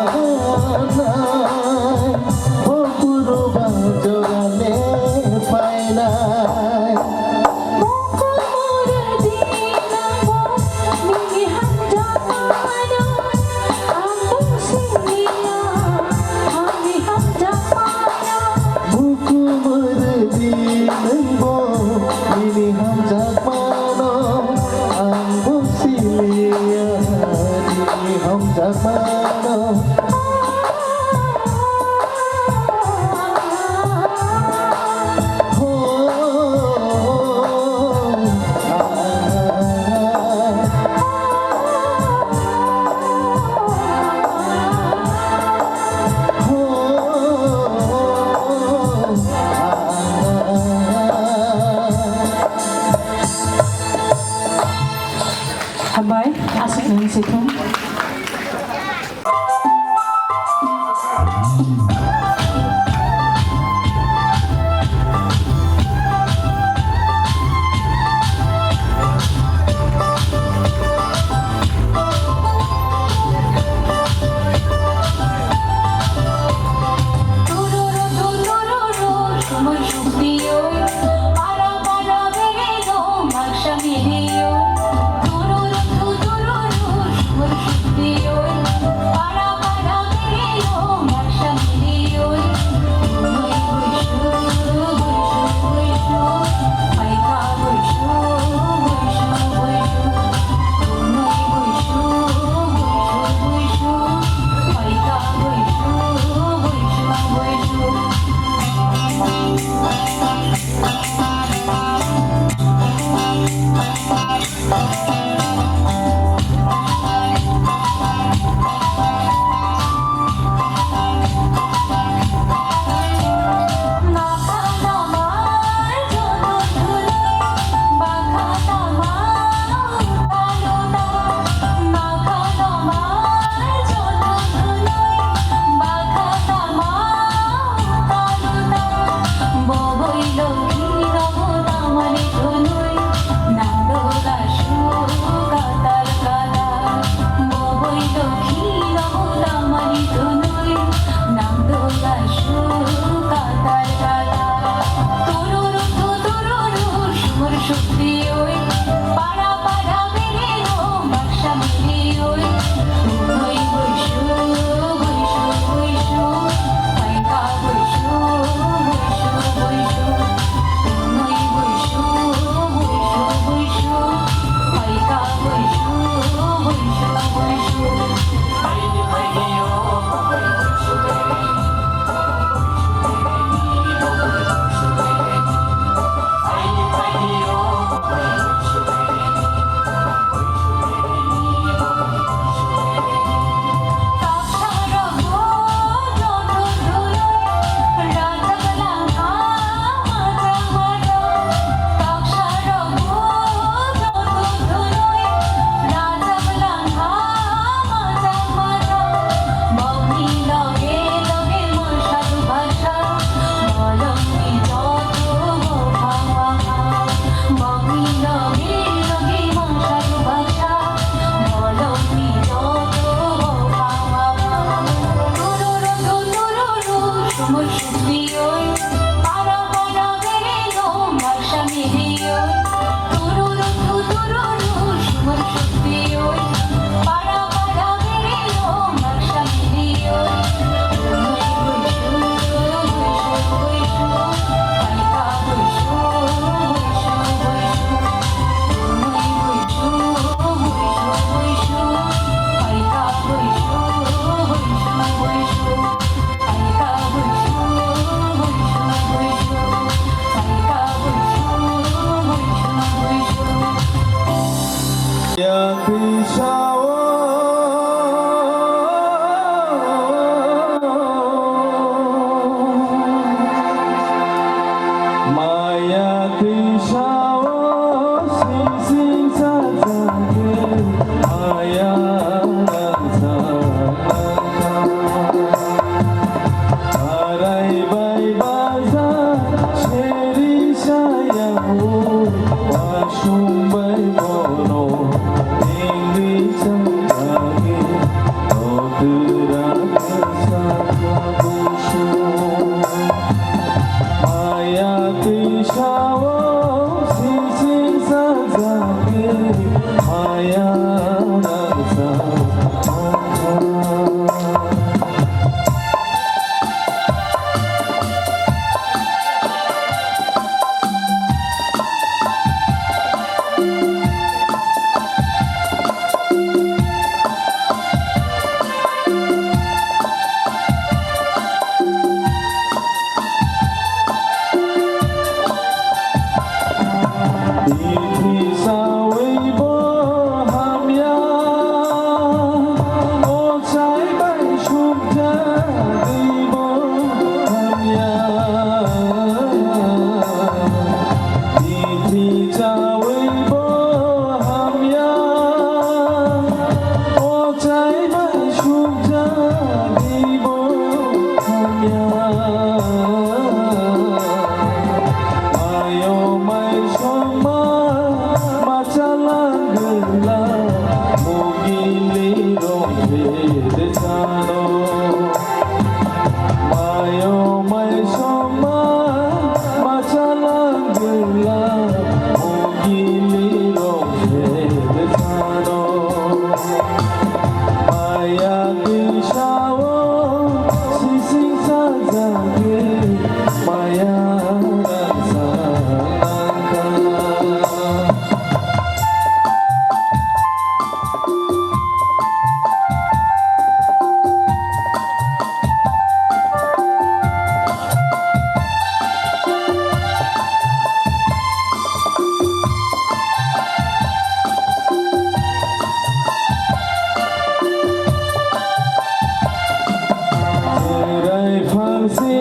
Say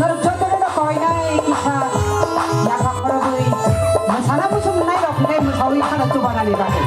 नरजोतोनो कयनाय किसा यागाखरबै मोसाना मुसुमनाय रखिनाय मुसावि खाना जुबानानि बागै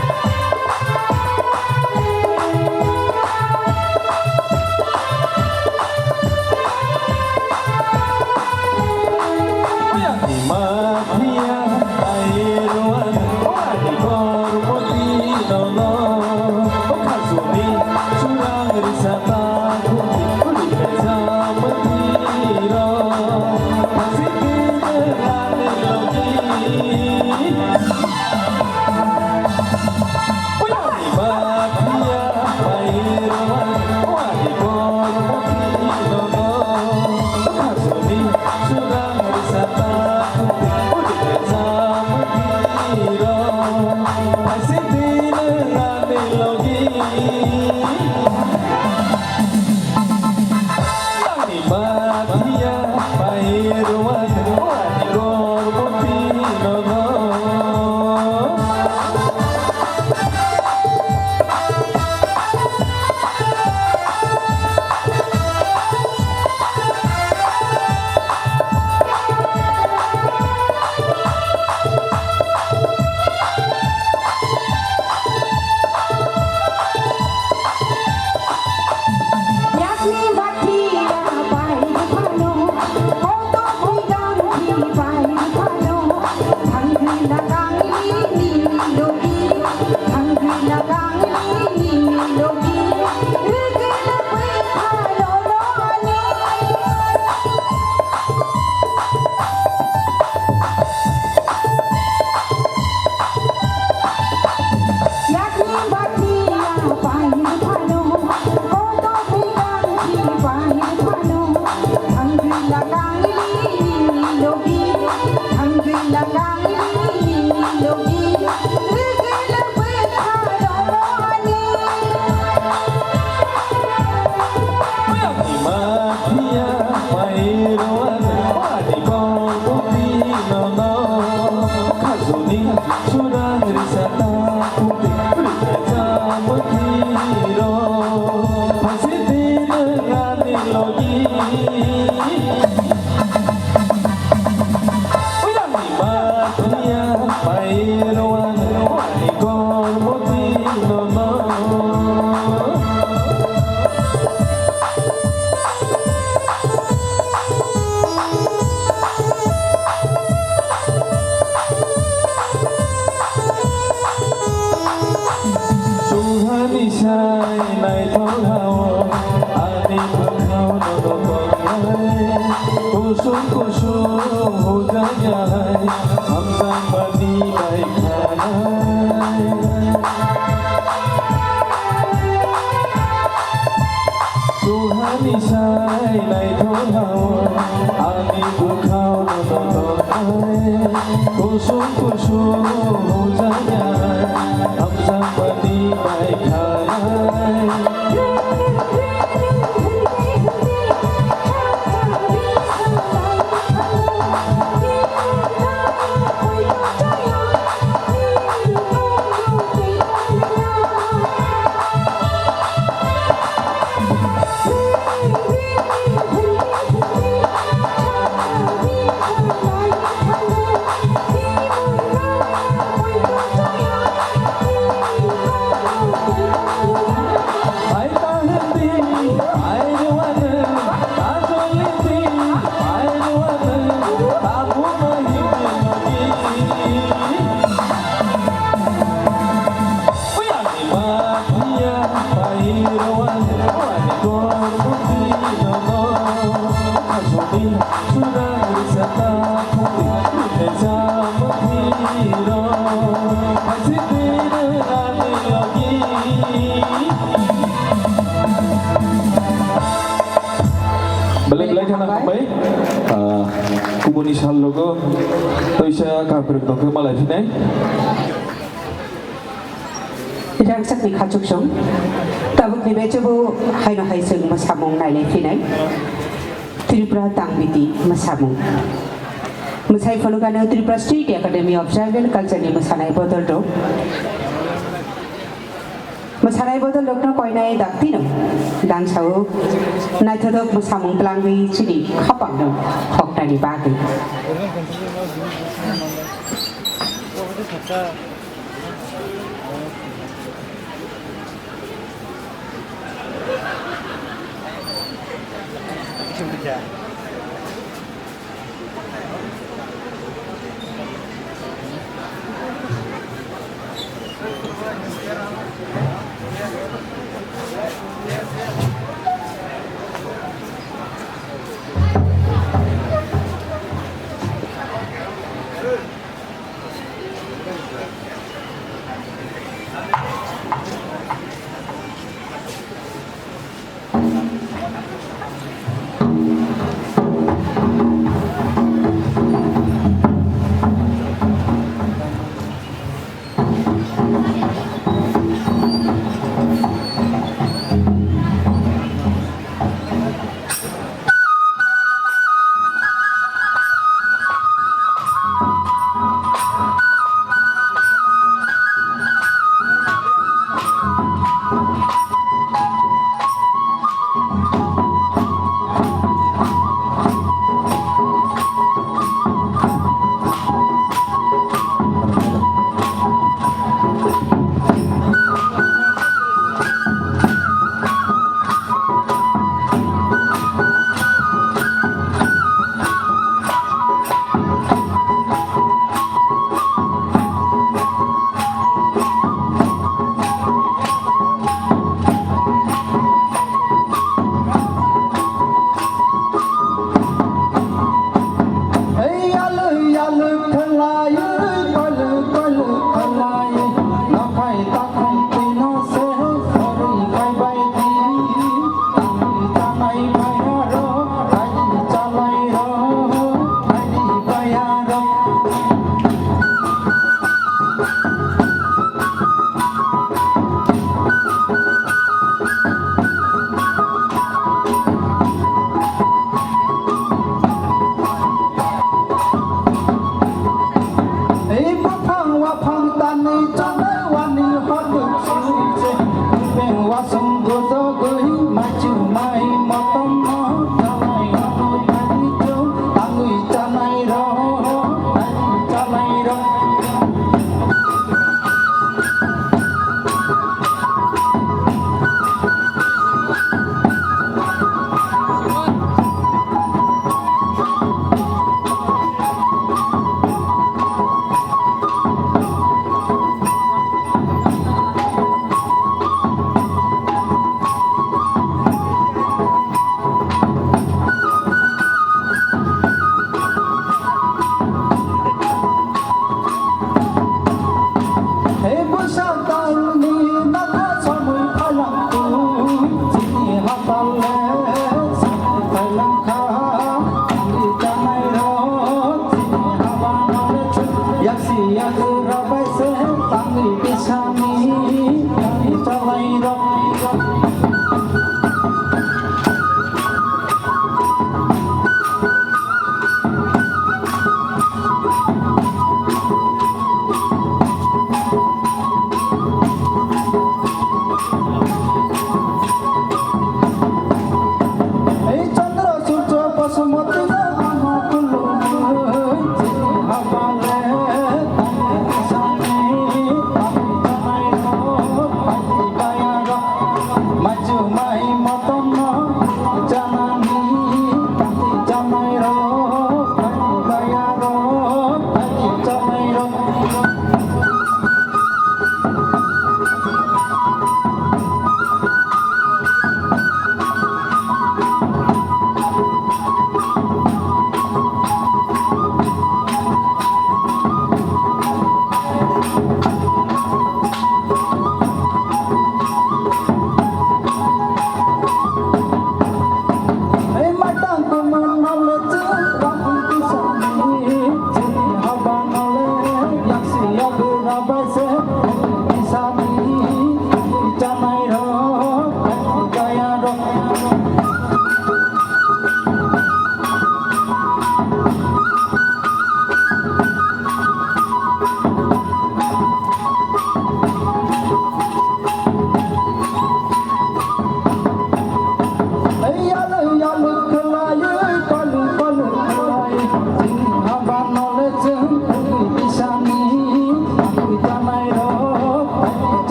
Balik-balik na kami. Kumuni sa logo. Ito siya kapirito ko malapit na रांसाकनि खाजुगजों ताबुकनि बेचबो हायनो हायजों मोसामुं नायलायफैनाय त्रिपुरा दांबिदि मोसामुं मोसानाय फनुगानो Tripura state academy of tribal कालचारनि मोसानाय बदल दं मोसानाय बदल दं कयनाय दाक्तिनो दांसाव नायथदक मोसामुं प्लांगै चिनि खापांदों हक्तानि बागै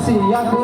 siap